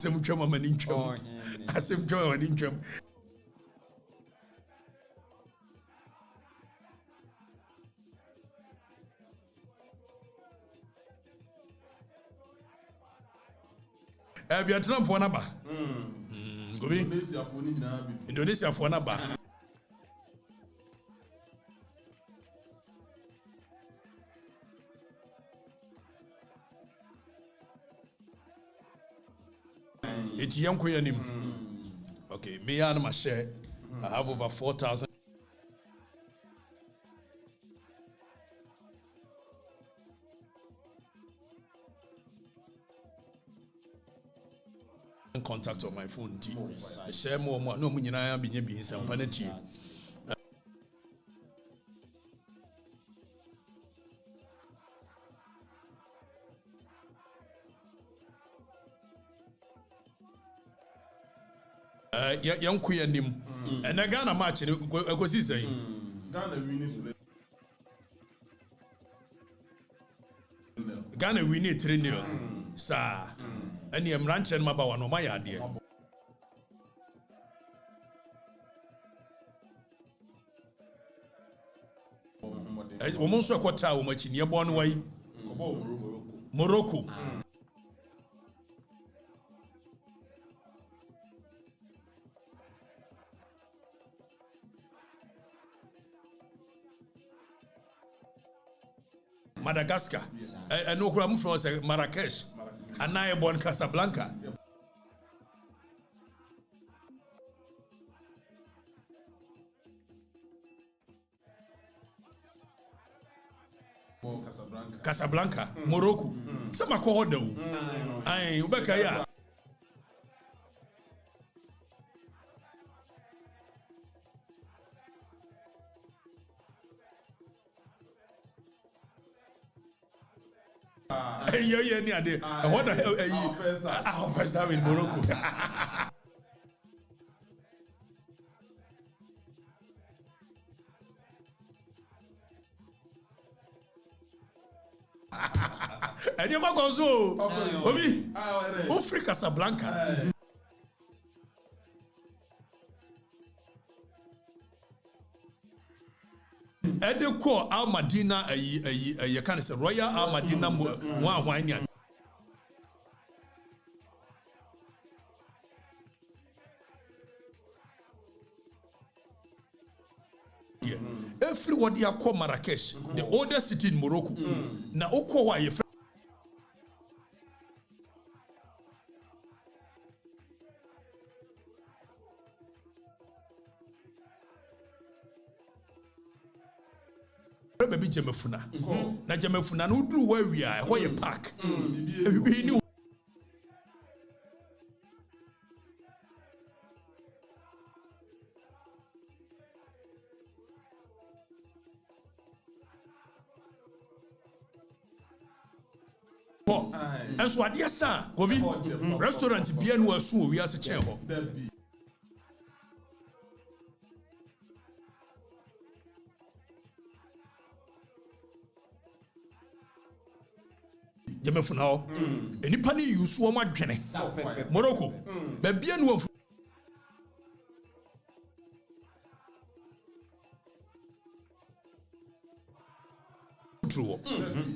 Some chum man in chum. I some chum in chum. Vietnam for number. Indonesia for number. It's young queen. Okay, me and my share. I have over 4,000. Contact on my phone. Share more. No, I am being some penalty. Young queen him. And I Ghana match. Because he's saying Ghana we need 3-0. Sir. And I'm ranching my bow on my idea. Woman so quota much in your born way. Morocco. Madagascar. I know who I'm from, Marrakesh. And I born Casablanca. Casablanca, Morocco. Some are called them. I Ubekaya. Yeah. What the hell are you? Our first time in Morocco. And you go so. Obi. Ufri Casablanca. Ede ko Al Madina you can say Royal Al Madina one wine. Yeah. Everybody are called Marrakesh, the oldest city in Morocco. Na oko wa ye baby Jamefuna. Na Jamefuna no do where we are, where you park. And so, dear sir, restaurant bien was soon we are a chair. Jamefuna, any penny you swam at Kenny. Morocco, but bien wolf.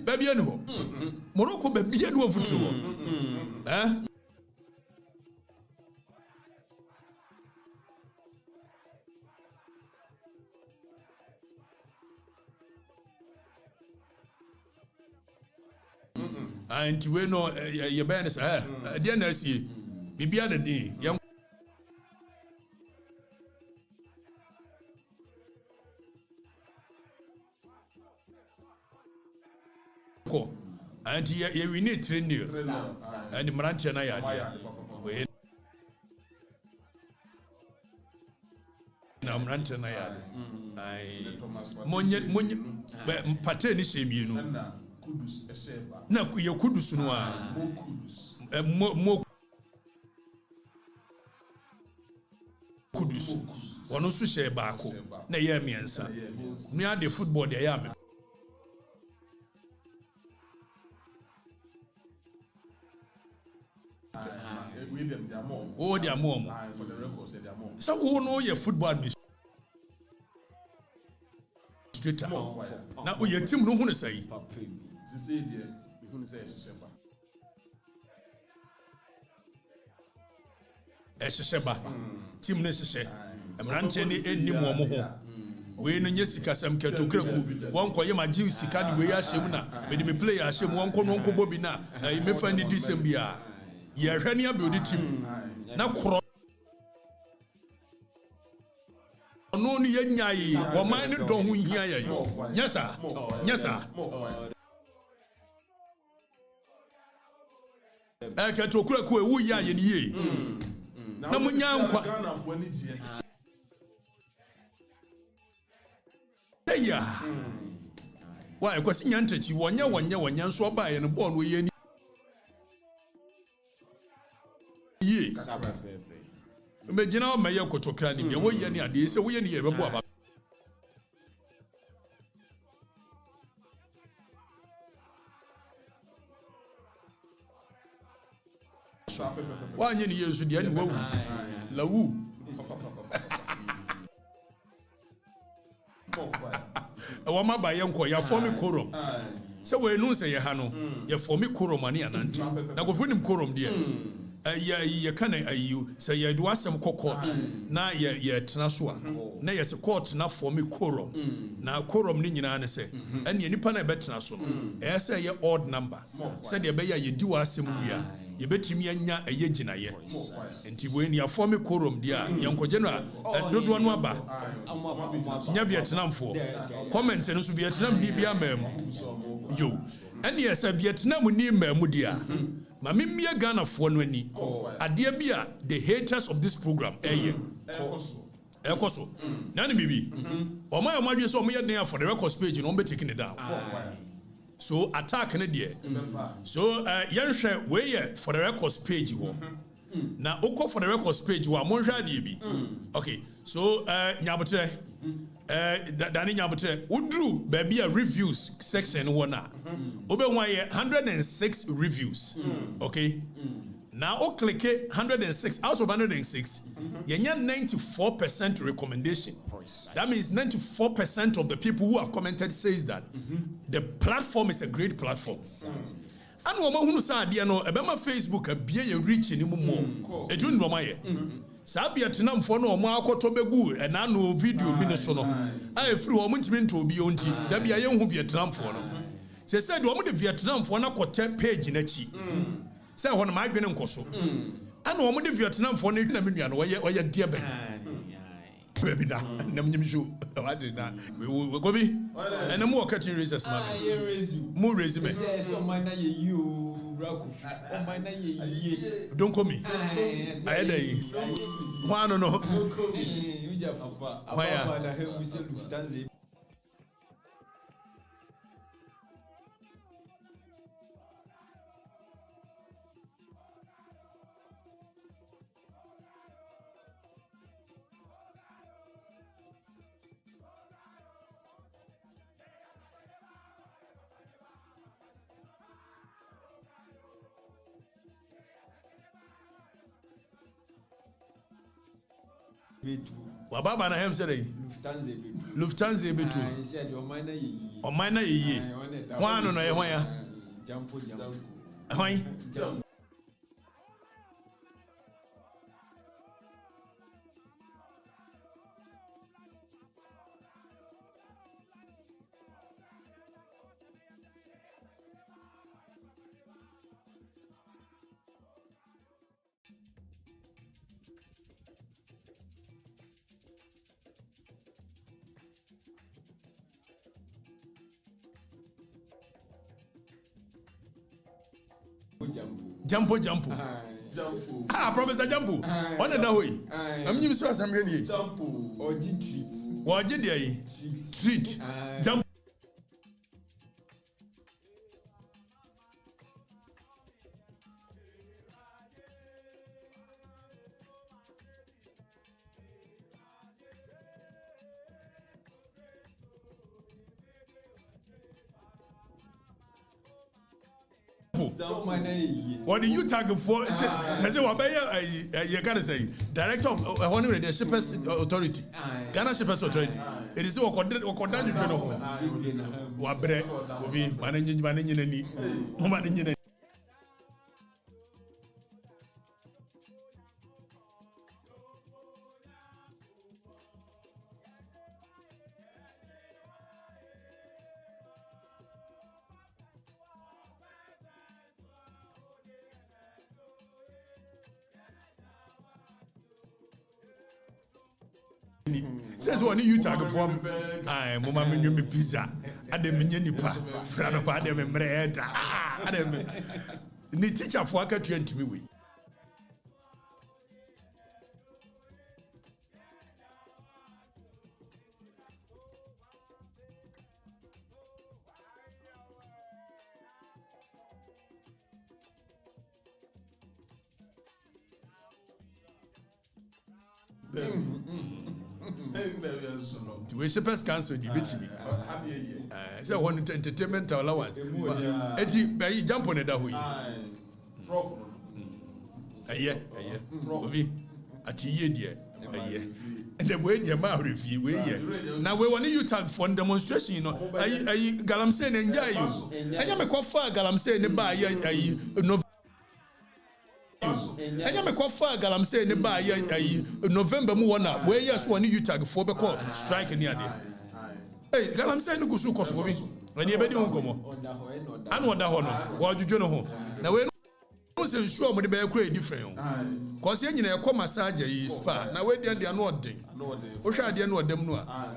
Baby, I know. Morocco, baby, I know for true. And you know, your band is dear Nancy, be other day, young. And here we need 3 years. And the Maranti and I are now Maranti and I Pateni same, you know. Na you could do more kudus. One also share bako. Na year me answer. Me are the football they are. with them, they are more. Oh, they are more. For the record, say they are more. So who know your football administrator? Now your team no one say. Say there, you say Sheba. Team necessary. Amrante ni mo ho. We no nye sika sam ketokraku won koye magye sika de we ahyem na me de me play ahyem won ko no nko bobi na me fa ni disem bia ye hwe ne abiodi team na kro no ni yenyayi wo man ne do ho hia yayi nyasa ketokraku e wu ya ye ni ye na munya nkwa yeah. Why? Because in Yantachi, one year, so by and born with any. Yes. Imagine how my Okatakyie be away any idea, so we any ever bought. One year to the end, Lawu. Wama ba yenko ya formi korom se we nu se ye ha no ye formi korom ani ananti na go funim korom de ye kana ayu se ye do asem court na ye tena so a na ye se court na formi korom na korom ni nyina ne se ene nipa na be tena so no e se ye odd number se de be ye di wasem wi a ye betimi anya eye ginaye enti we ni aformi korom dia yenko general dodo no aba nya Vietnam for comment no so Vietnam ni bia mam yo ene ye se Vietnam ni mam dia ma memia Ghana for no ani ade bia the haters of this program ekoso na ne bibi o ma amadwe so o ye den for the records page no be taking it down. So attack ne there. So yanhwe we for the records page ho. Na oko for the records page ho amonhwa de bi. Okay. So nyabotre dani nyabotre udru baby a reviews section wo na. Obe wan ye 106 reviews. Okay. Now o click 106 out of 106 yenya 94% recommendation. That means 94% of the people who have commented says that the platform is a great platform. And wo ma hunu sa ade no ebema Facebook abie ye reach ni mo edu ndo ma ye sa Vietnam fo no mo akoto begu e na no video bi ne so no a free wo ntimi nto obi onti da bia ye hu Vietnam fo no se said wo mo de Vietnam fo na kote page na chi say ho na ma adwene nkoso ana wo mo de Vietnam fo na edwina menua no oye dia ben baby na nam nyimshu wadri na we go bi and mo Okatakyie raise man mo raise me so man na ye you rakufi o man na ye don't call me I dey one no you just afa na he we say Lufthansa Wababa na hem say Lufthansa betu. He said o man na ye o man na ye one no ye hwan ya jump hwan Jampo. Ah, Professor Jampo. On the way. I'm you so some really. Jampo. Oji treats. Waji dey. Treat. Jampo. example. What do you tag for? Say what you gotta say. Director of the Shippers Authority. Ghana Shippers Authority. It is what you know. What bread? We managing. Says one you tag from I mama me pizza adem nye nipa fra no pa adem mreda adem ni teacher for aka twent me we we Shippers Council the bit me. Say one entertainment allowance. Eti be jump on that way. Prof. Aye. Ovi ati ye die. Aye. And the way the ma review we here. Now we want you tag for demonstration, you know. Aye galamsey enjoy you. Anya me kofa galamsey ne ba aye no Anya me kofa galamsey ne ba aye November mu wona we yes one you tag for be call strike ni ade. Hey galamsey no gusu koso bi. When you be di honkomo. Anu oda ho no. Wa dwudwo no ho. Na we no say sure mo de be kura different. Cause ye nyina e ko massage yi spa. Na we de no odin. O hwa ade no odam no a.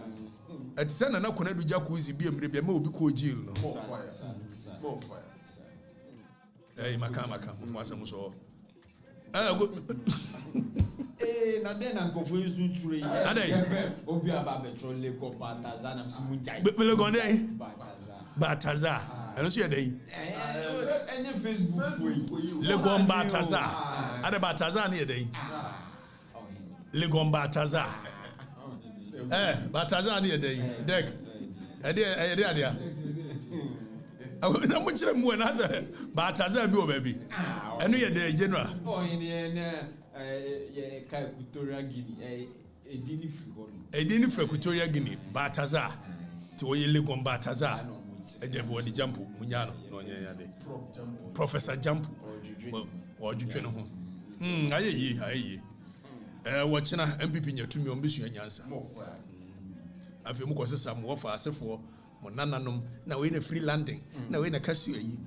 Ati se na kona du jacuzzi bi emre bi ma obi ko jail no. More fire. Hey maka mo asem so. Na den ankofo nsu ture ye obi aba betro leko bataza na msimunjai bele gonde bataza eno so ye dey enye Facebook foi lego bataza ade bataza na ye dey lego bataza bataza na ye dey dek ade na mo kire mu na bataza bi o ba bi eno ye dey general ye kai Equatorial Guinea edini free hono edini free Equatorial Guinea bataza ti o ye legon bataza ejebe wodi jump munyano no nya ya de Professor Jump o dwetwe no ho ayeyi wo kina MPP nyatumi on besu anyansa afi mu ko sesa mu ofa asefo mo nananom na we na free landing na we na CASSIEL yi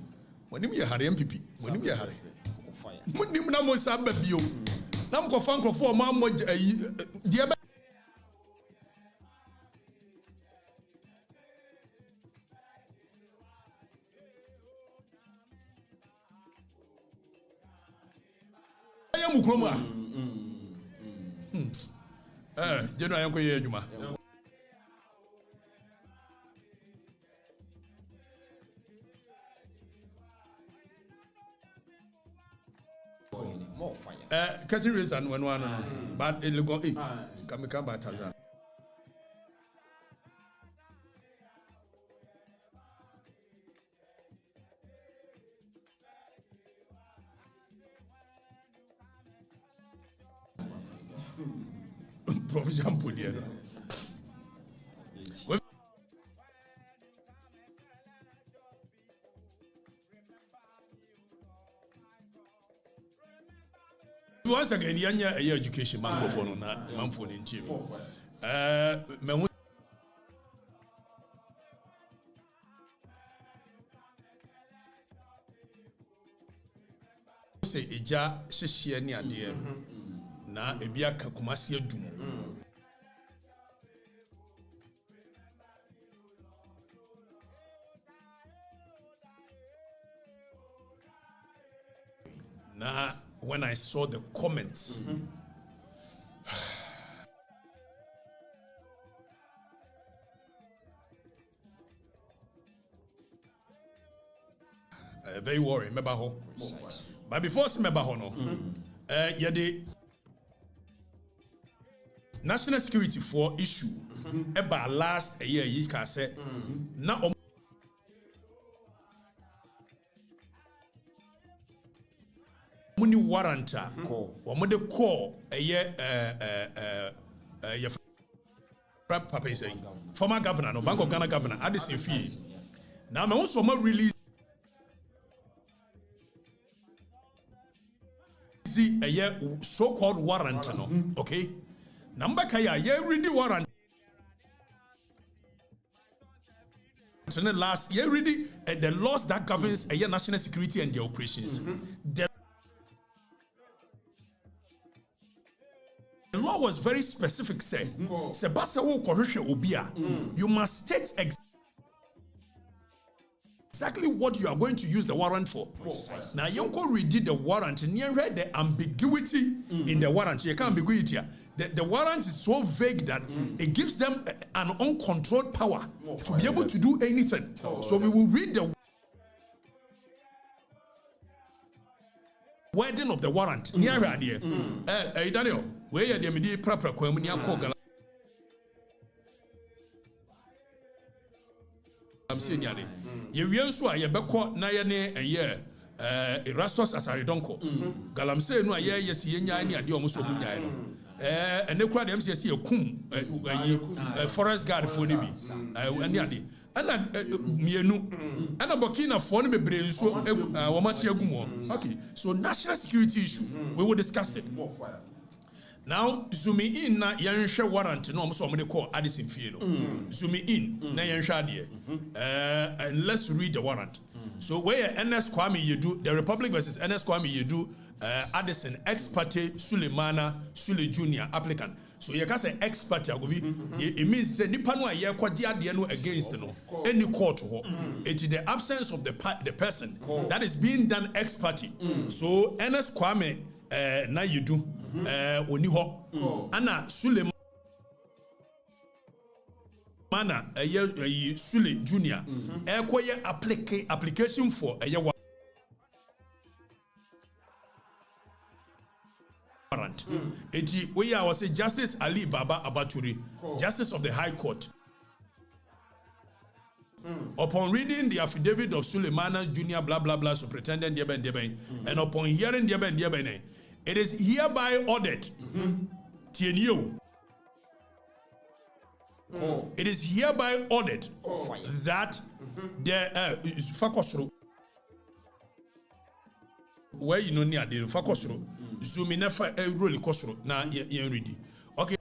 wonim ye hare MPP wonim ye hare munim na mo sabba bio na mko fa nkrofo ma mo ayi die ba ya mukromu a jeno ayanko ye adwuma more fire catching race and one but it go come back taza provision put there once again yanya education man for no na man for in chief me say eja hihie ni ade na ebi aka kumase adum na when I saw the comments very worried remember how but before remember how no the national security for issue about last year you can say na Muni warranta. Omode call Papa is former governor, no Bank of Ghana governor, Addison Fee. Now, I also release a so-called warrant, no, okay? Number Kaya, read the warrant. Last year, ready the laws that governs national security and the operations. The law was very specific. Say, you must state exactly what you are going to use the warrant for. Now, Yonko redid the warrant and you read the ambiguity in the warrant. You can't ambiguity. The warrant is so vague that it gives them an uncontrolled power to be able to do anything. So we will read the wording of the warrant. Daniel, where you are the proper I'm saying yale. You so a yebeko na ye ne Erastus Asaridonko. Galamse no aye yes ye nya ne ade omuso mu nya no. Ene kura dem se kum forest guard for ni bi. Ene ade. Ana mienu. Ana Burkina for ni bebre nso wo ma che agumo. Okay. So national security issue, we will discuss it. More fire. Now, zooming in na yansha warrant no so mo call Addison Fee no. Zooming in na yansha de. And let's read the warrant. So where NS Kwame Yedu, the Republic versus NS Kwame Yedu, Addison ex parte Sulemana Sule Jr. applicant. So you can say ex parte agovi. It means say nipa no aye kwaji ade no against no any court ho. It is the absence of the person that is being done ex parte. So NS Kwame na Yedu oni ho ana Sulemana Sule Jr. Ekoye application for warrant. We are say Justice Ali Baba Abaturi, Justice of the High Court. Upon reading the affidavit of Sulemana Jr. blah blah blah Superintendent Diaben, and upon hearing Diaben, it is hereby ordered. Tienio. It is hereby ordered that the Fakosro, where you know near the Fakosro, Zuminefa really Kosro, now you're ready. Okay.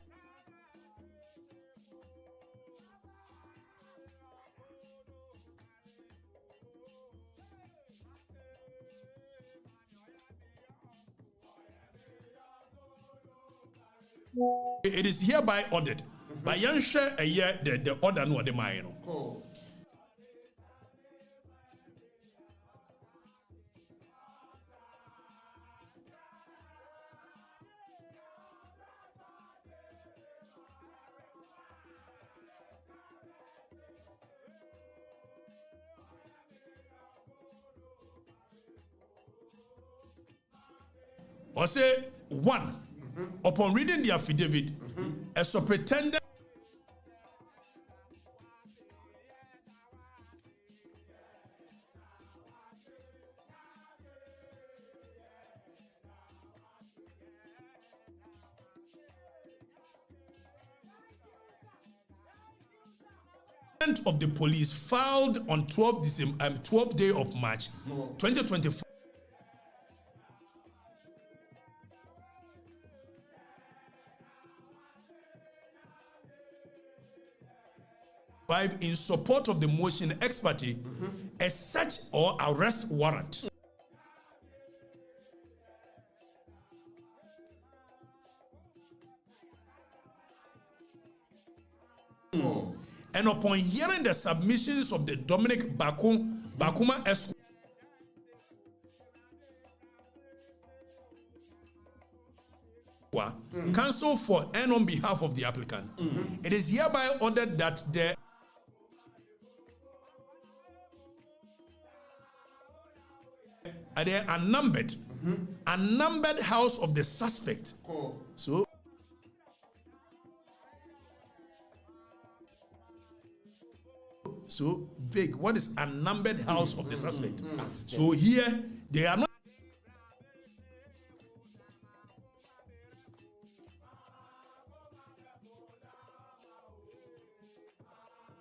It is hereby ordered. By Yansha a year the order no the mine. Or say one, upon reading the affidavit, a superintendent of the police filed on 12th day of March 2024 in support of the motion ex parte a search or arrest warrant and upon hearing the submissions of the Dominic Bakuma Esquire, counsel for and on behalf of the applicant, it is hereby ordered that the unnumbered house of the suspect. So vague. What is unnumbered house of the suspect? So here they are not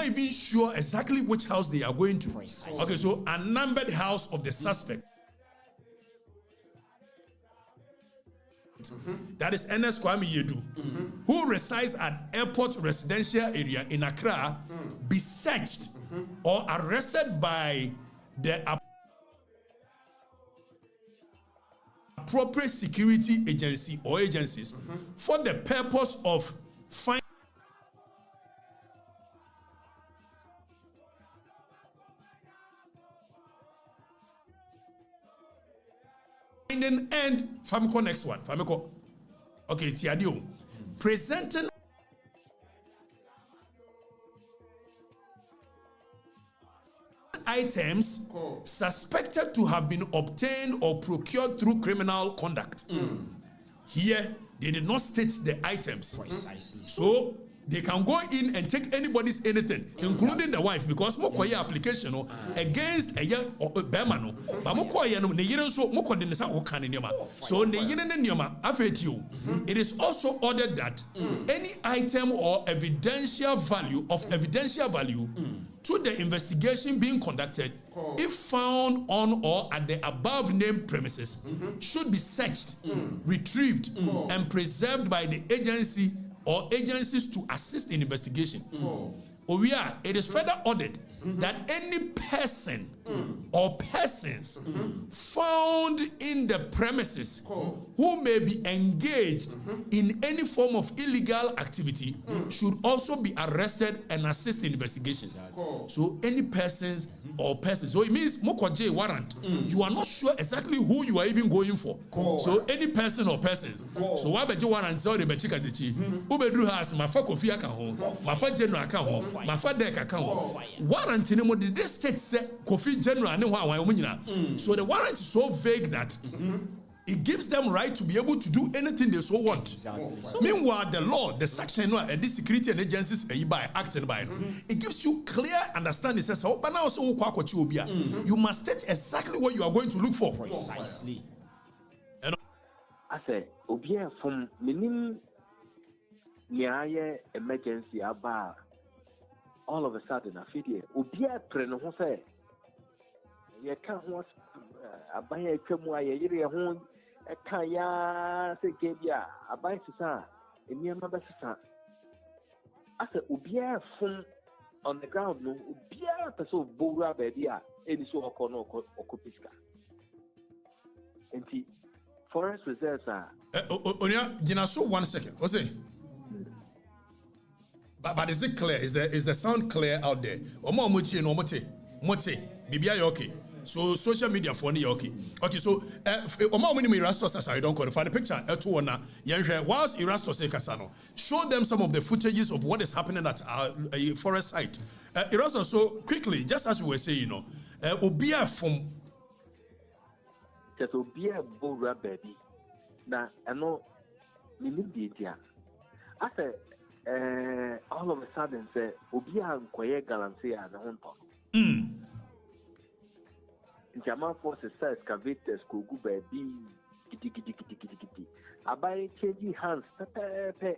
even sure exactly which house they are going to. Precisely. Okay, so a numbered house of the suspect. That is Ernest Kwame Yedu, who resides at Airport Residential Area in Accra, be searched or arrested by the appropriate security agency or agencies for the purpose of finding and Famco next one. Famco. Okay, Tiadio. Presenting items suspected to have been obtained or procured through criminal conduct. Here, they did not state the items. Precisely. So they can go in and take anybody's anything, including the wife, because mokoye application against a young bemano. But mokoye no ne yere so mokode ne sa oka ne nioma. So ne yere ne nioma afeti. It is also ordered that any item or evidential value to the investigation being conducted, if found on or at the above named premises, should be searched, retrieved, and preserved by the agency or agencies to assist in investigation. It is further ordered that any person or persons found in the premises who may be engaged in any form of illegal activity should also be arrested and assist in investigation. So any persons or persons, so it means mokoje warrant. You are not sure exactly who you are even going for. So any person or persons. So why beje warrant so the bechika dechi. Ubedru has mafa kofi aka ho, mafa general aka ho, mafa dek aka ho. Warrant ni mo the state say kofi general ne ho awan mo nyina. So the warrant is so vague that it gives them right to be able to do anything they so want. Exactly. Meanwhile, the law, the section, and the security and agencies by acting by, it gives you clear understanding. It says, oh, but now also you must state exactly what you are going to look for. Precisely. I say, Obia from minim niaye emergency about all of a sudden I feel here. Obia preno ho say, you can't want abaya twemu aye yire ho can ya say kebia abaya sisa eniama ba sisa. I say Obia from on the ground no Obia person bowra baby a eni so okono okopiska. Enti forest reserves are Onya, Jinaso, 1 second. What's it? But is it clear? Is the sound clear out there? Omo muti no mote. Bibia okay. So social media for ni okay. Okay, so omo muni Erastus as I don't call find the picture to one whilst Erastus Kasano. Show them some of the footages of what is happening at our forest site. Erastus, so quickly, just as we were saying, Obia from just Obia Bora baby. Now I know immediately. I said all of a sudden say Obia Nkoye Galancy and Honto. German forces say excavators could go baby giddy. Abai changing hands pepe.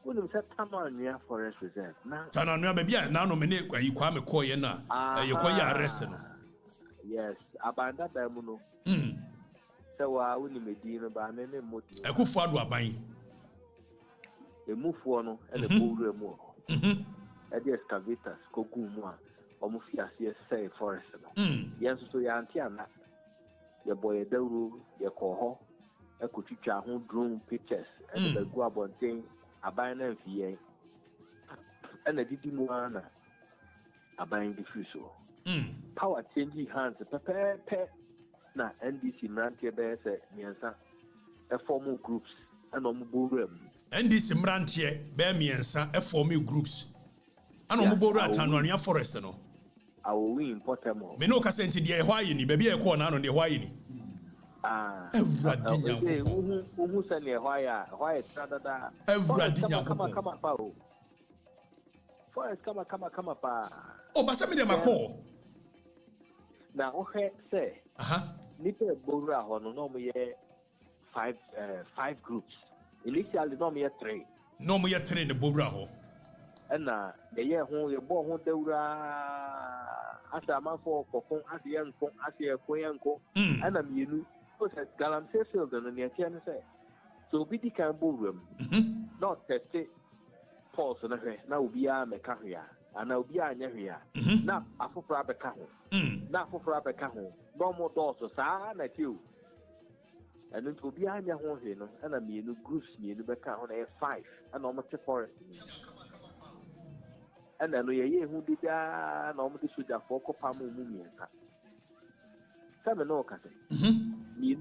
When you say Tamania Forest Reserve. Now Tanania baby now nominate you kwame koye na you koye arrested. Yes, abanda damuno. So I wouldn't medina by many motive. I could forward abai. A move one and a bull more. At the excavators, Kokumwa, or Mufia say forest. Yes, so your antiana, your boy Delu, your coho, a kuchicha who drew pictures, and the guabon thing, a buying and VA, and a didimuana, a buying diffuso. Power changing hands, pepe. Na NDC Mrantia Bear said, Miansa, a formal groups and on Burum. NDC Mrantia Bear Miansa, a formal groups. And on Bora Tanonia Forest. I will win Potamo. Menoka sent the Hawaii, baby a corner on the Hawaii. Who sent a Hawaii Strada? Come up, Forest, come up. Oh, but some of them are called. Now, okay, say, Nipper Bora on normally 5 groups. Initially, normally 3. No more 3 in the Boraho. and the year who you bought who they were as a man for as a young as a quayanko, and I'm you know, Galam Cecil and the Atiana say. So be the can room, not test it. Pulse and now be a mecaria, and now be a neria. Now, a for Rabbe Caho, not for Rabbe Caho, no more doors or sign at you. And it will be a young one, and I mean, groups me in the back on A5, and almost a forest. And then we who did that, normally should have 4 Pamu Mummy. Some no cousin. Me,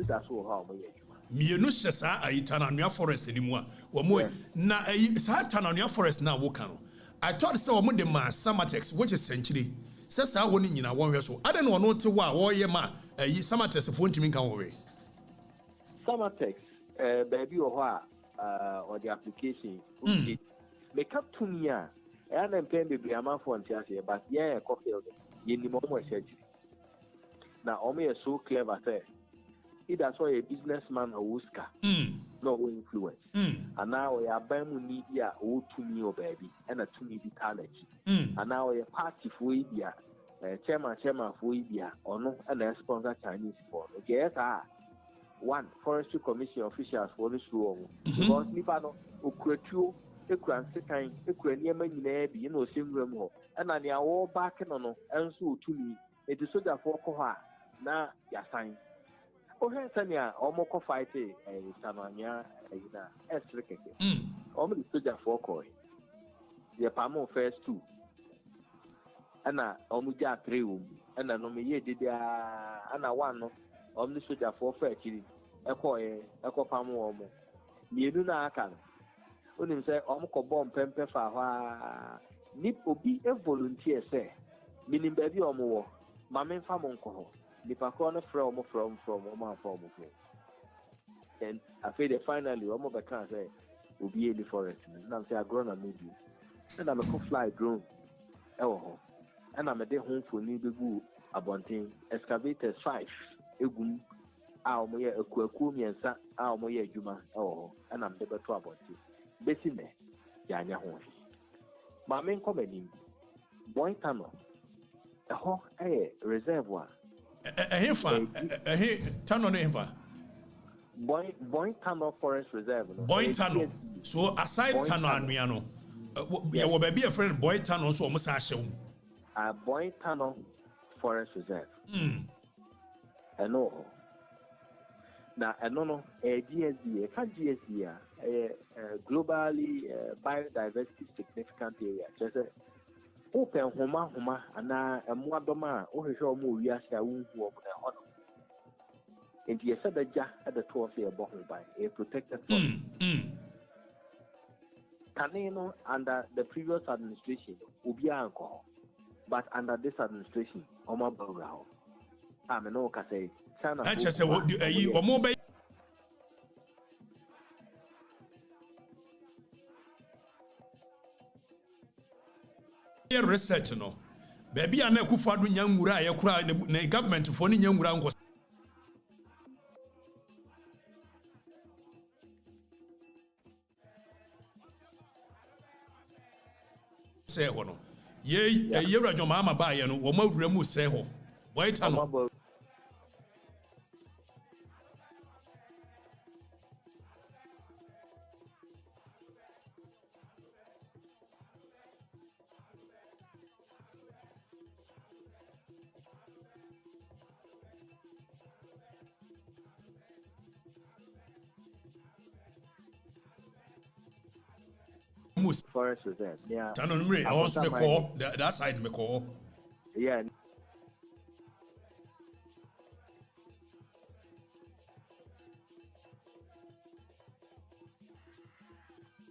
that's all how my Mienu shesa ayi Tananua forest anymore. Womo na ayi sa Tananua forest na wokano. I thought say womo de ma Samatex which is century. Say sa woni nyina wonhwe so. Ade no no te wa wo ye ma ayi Samatex fo ntimi kan wo we. Samatex baby o ho or the application. Make up to me a and then pen baby amafo ntiase but yeah coffee ye ni mo mo na omo so clever say either so a businessman or Oscar, no influence. And now we are buying media or to me or baby, and a to me the talent. And now we are party for India, chairman for India, or no, and a sponsor Chinese for. Okay, one forestry commission officials for this room. Because Nipano, Ukretu, Ekran, Ukrainian, you know, same room, and I are all backing on, and so to me, it is so that for Koha, now, ya sign. Oh, Sanya, almost fight a Tanania, a Esric. Almost stood there for Koi. The Pamo first 2. And I almost 3 and I know me did and I one almost stood there for 30. A Pamo. You do not can. When say, Omco bomb pemper for Nip will be a volunteer, say, meaning baby or more. Mamma Famonco. The Pacona from Oman form of it. And I feel that finally, Omo Bakan say, will be in the forest. And I'm saying, I grown a movie. And I'm a fly drone. Oh, and I'm a day home for Nibu Abonting, excavators 5. Egum, our moya, a Kwakumi and Sa, our moya Juma. Oh, and I'm the better about it. Bessime, Yanya Home. My main comedy, Boy Tunnel, a hawk air reservoir. Tunnel name. Boy Tunnel Forest Reserve. Boy Tunnel. So aside Tunnel and Miano, yeah, will be a friend Boy Tunnel so almost a Boy Tunnel Forest Reserve. I know. Now I don't know a GSD, a globally biodiversity significant area. Just open homa and a muadoma or show more yes, I won't walk the honor. And you said that at the tour say a bottle by a protected forest. Canino under the previous administration will be alcohol, but under this administration, Oma Burrell. I'm an oka say, China. I just say, what do you or more? Research no baby ana kufadu nyangura ya kura na government for ni nyangura ngo se ho no ye rajo mama ba ye no wo mawura mu se ho boy ta no Forest Reserve. Yeah. I also me call that side me call. Yeah.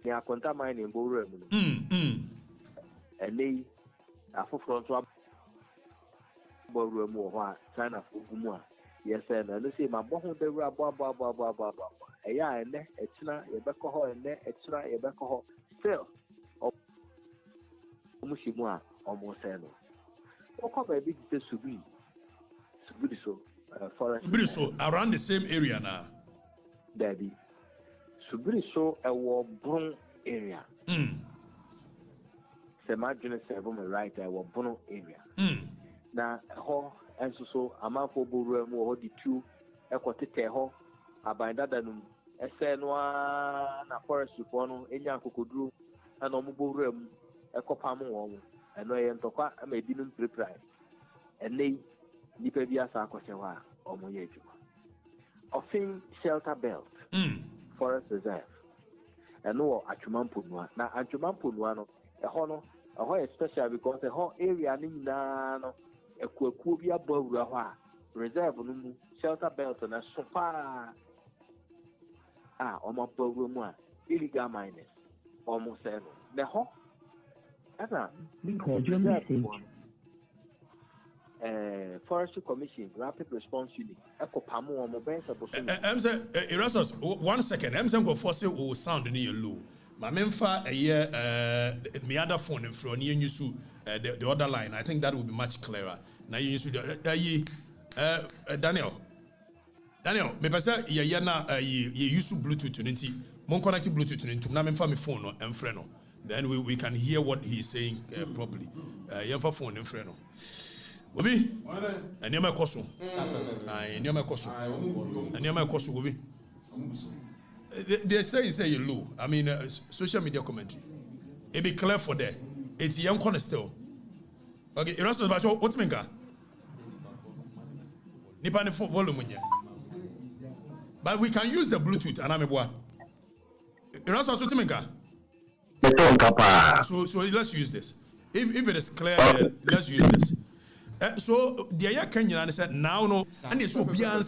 Yeah, contact mine in Buru. And they are for front of Buru more China for Gumwa. Yes, and I say my bohun de blah. Yeah, and it's not a back and it's not a back still. Mushimwa almost said. What baby is Subri so forest. Subri so around the same area now. Daddy. Subri so a war brown area. Semajune Seven right there, Bono area. Now, ho, and so, a man for Burum or the two, a quatete Abandanum, a senwa, a forest reform, a young cuckoo, and Omuburum, a copamo, and I am Toka, I may didn't reply. And they, Nipevia Sakosewa, or Moyejuma. Offing shelter belt, forest reserve. And no, Achumampunwa. Now, Achumampunwano, a honor, a whole special because the whole area Nino, a Kuakubia Bora, reserve, shelter belt, and a sofa. Almost Boguma, illegal miners, almost seven. The whole, that's a Forestry Commission, Rapid Response Unit, Echo Pamo, or Mobile. Erasmus, 1 second. I'm saying go force will sound in your low. My memfa a year, me other phone in front you to the other line. I think that will be much clearer. Now you used to Daniel, me pesa ye na ye use Bluetooth to mon connect Bluetooth to na memfa me phone and friend. Then we can hear what he is saying properly. Ye fa phone and friend. Obi, and you're my costume. And you're my costume. And you're my costume, Obi. They say you low. I mean, social media commentary. It be clear for that. It's young corner still. Okay, Erasmus, what's Minka? Nippon volume. But we can use the Bluetooth, and I'm a boy. Erasmus, what's Minka? So let's use this. If it is clear, let's use this. So the Aya Kenyan said, now no, and it's so beyond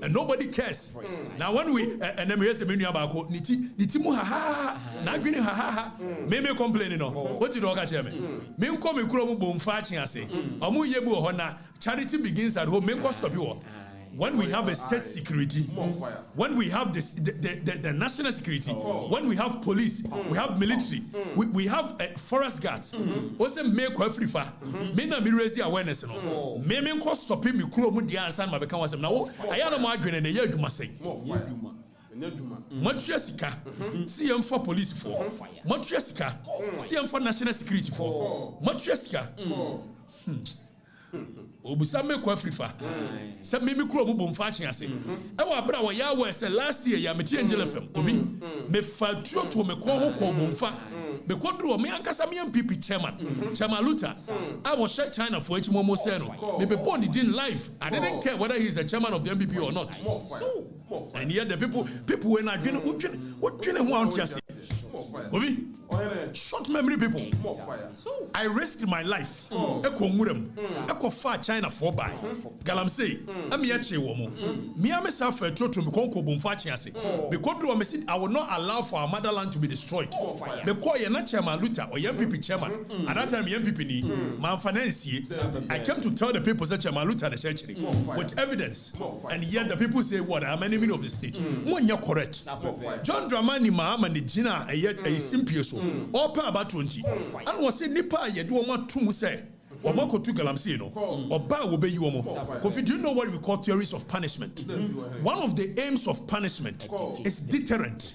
and nobody cares. Now when we and then we hear menu about Nitimu ha na gwini ha me complaining no. What did Oka tell me? Me come kuro mo mfachi ase. Omo yebu ho na charity begins at home. Me ko stop you. When we have a state security, when we have the national security, when we have police, we have military, we have forest guards. Also, make Afrifa. Me na me raise awareness no. Me ko stop me kuro mu dia ansan ma be kan wasem na wo. Aya no mo adwene na ye adwuma sei. Motua sika. See em for police for. Motua sika. See em for national security for. Motua sika. Obusa me ko Afrifa se me kuro mu bomfa ase e wa bra wo ya wa se last year ya me tie Angel FM obi me fa to me ko ho ko bomfa me ko dro me ankasa me MPP chairman Luther I was share China for each momo say no me be born in life I didn't care whether he's a chairman of the MPP or not and yet the people when I what ho antiase obi short memory people. I risked my life. Eko murem. Eko fa China for buy. Galamsey. Ami ache womo. Me am self trotro me konko bomfa chiase. Because do me I will not allow for our motherland to be destroyed. Because ye na chairman Luther or MPP chairman. At that time MPP ni man finance. I came to tell the people that Chairman Luther the church with evidence. And yet the people say what I'm an enemy of the state. When you're correct. John Dramani Mahama ni jina a simple so. All power about 20. And was saying Nipa ye do want to say. Wamako to Galamsey no. Or ba will be you almost. Kofi, do you know what we call theories of punishment? One of the aims of punishment is deterrent.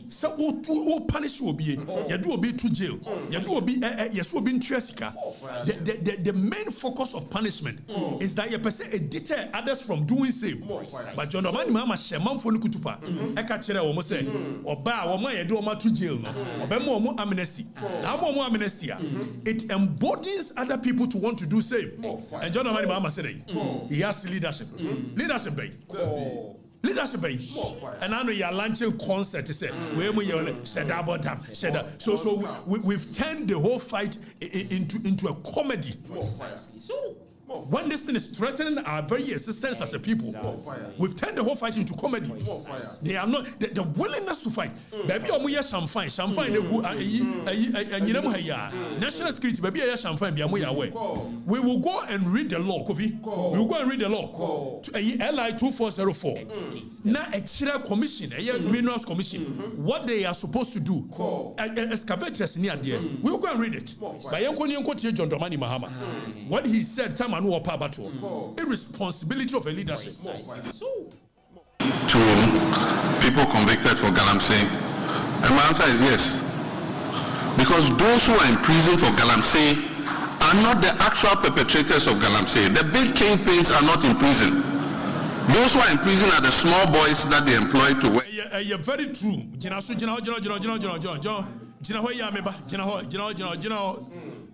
So who punish will be you do be to jail. You do be yes will be in Tresika. The main focus of punishment is that you deter others from doing same. But John Domani Mama Sheman for Nukutupa. Eka chere almost say or ba or my do to jail no. Or be more amnesty. Now more amnesty. It embodies other people to want to do same. And John Amani Mahama said he has leadership. Leadership bay. Leadership bay. And I know you're launching concert to say where we said about them. So we've turned the whole fight into a comedy. When this thing is threatening our very existence as a people, we've turned the whole fight into comedy. They are not the willingness to fight. Baby, omuya champagne they go national security. Baby, champagne we will go and read the law. Kofi, we will go and read the law. LI 2404. Now, a Chira Commission, a Minerals Commission, what they are supposed to do. Excavators near there. We will go and read it. By John Dramani Mahama, what he said, time and irresponsibility of a leadership. To people convicted for Galamsey, and my answer is yes. because those who are in prison for galamsey are not the actual perpetrators of galamsey. The big kingpins are not in prison. Those who are in prison are the small boys that they employ to work. You're very true.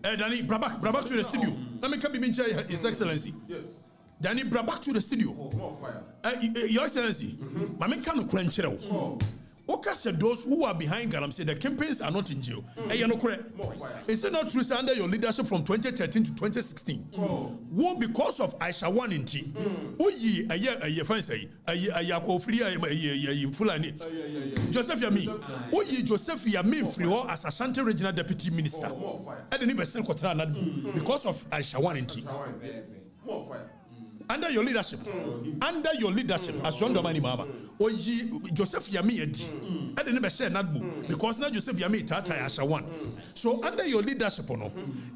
Danny, Brabak to the studio. Let me come in, His Excellency. Yes. Danny, Brabak to the studio. More fire. Your Excellency, my man can't crunch it. Oka said those who are behind Galamsey, the campaigns are not in jail. You're not correct. Is it not true under your leadership from 2013 to 2016? Who because of Aisha 1 in T? Oyi a year fancy, a Yakofria, Fulani. Joseph Yami. Oyi Joseph Yami Frio as Ashanti Regional Deputy Minister. I didn't even send Kotrana because of Aisha 1 in T. More fire. Under your leadership, as John Domani Mama, or Joseph Yami, I didn't say that because now Joseph Yami Tata Asha 1. So under your leadership,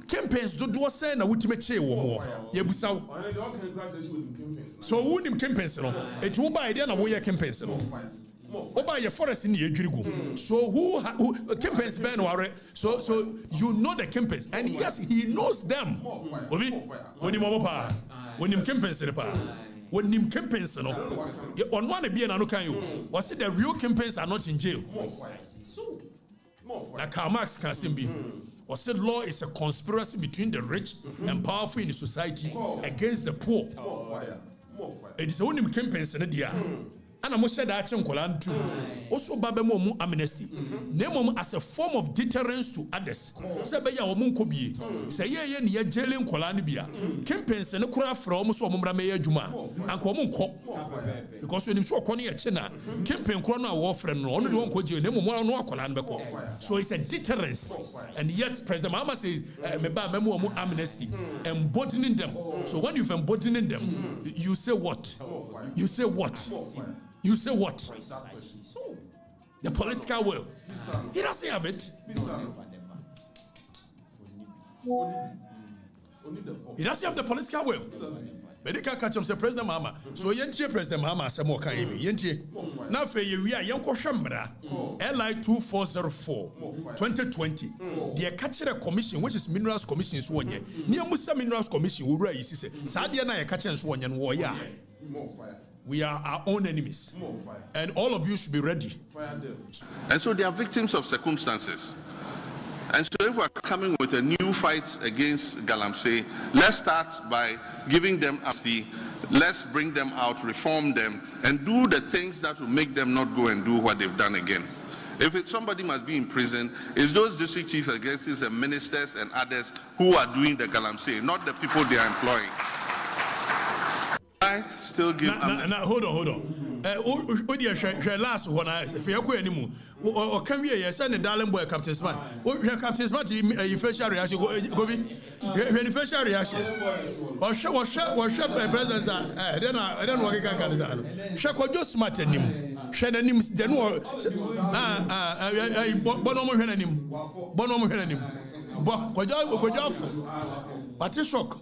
campaigns do say an ultimate chair or more. Yebusau. So who him campaigns? It will buy then a way campaigns. By your forest in the Egrigo. So who campaigns ban or so you know the campaigns, and yes, he knows them. When him campaigns on one be an you was it the real campaigns are not in jail? Like Karl Marx can be. Or said law is a conspiracy between the rich and powerful in the society against the poor. It is only campaigns in the and I must say that too. Also, Babemo amnesty. Name as a form of deterrence to others. Sabaya or Munkobi. Say, yeah, jailing Kolanibia. Campaigns and a craft from Mumra Juma and Komunko. Because when you saw Connie at China, campaign corner warfare, only one could you name no Kolanbeko. So it's a deterrence. And yet, President Mama says, Memo amnesty, embodying them. So when you've embodying them, you say what? You say what? You say what? The political will. He doesn't have it. He doesn't have the political will. But they can't catch him, say President Mahama. So Yentie President Mahama say more can be. Yentie. Now for you, we are Yanko Shambra, LI 2404 2020. The Okatakyie Commission, which is Minerals Commission, is one year. Near Musa Minerals Commission, who raise say Sadia na Okatakyie is 1 year. More fire. We are our own enemies. And all of you should be ready. And so they are victims of circumstances. And so if we're coming with a new fight against galamsey, let's start by giving them amnesty. Let's bring them out, reform them, and do the things that will make them not go and do what they've done again. If somebody must be in prison, it's those district chief executives and ministers and others who are doing the galamsey, not the people they are employing. I still give. Hold on. Last one, if you are anymore, or can we send a darling boy, Captain Smart? Captain Smart, you facial reaction, go the facial reaction. Or shut my presence. I don't know what I can do. Shut what just smart in him. Shed him, then what? But it's shock.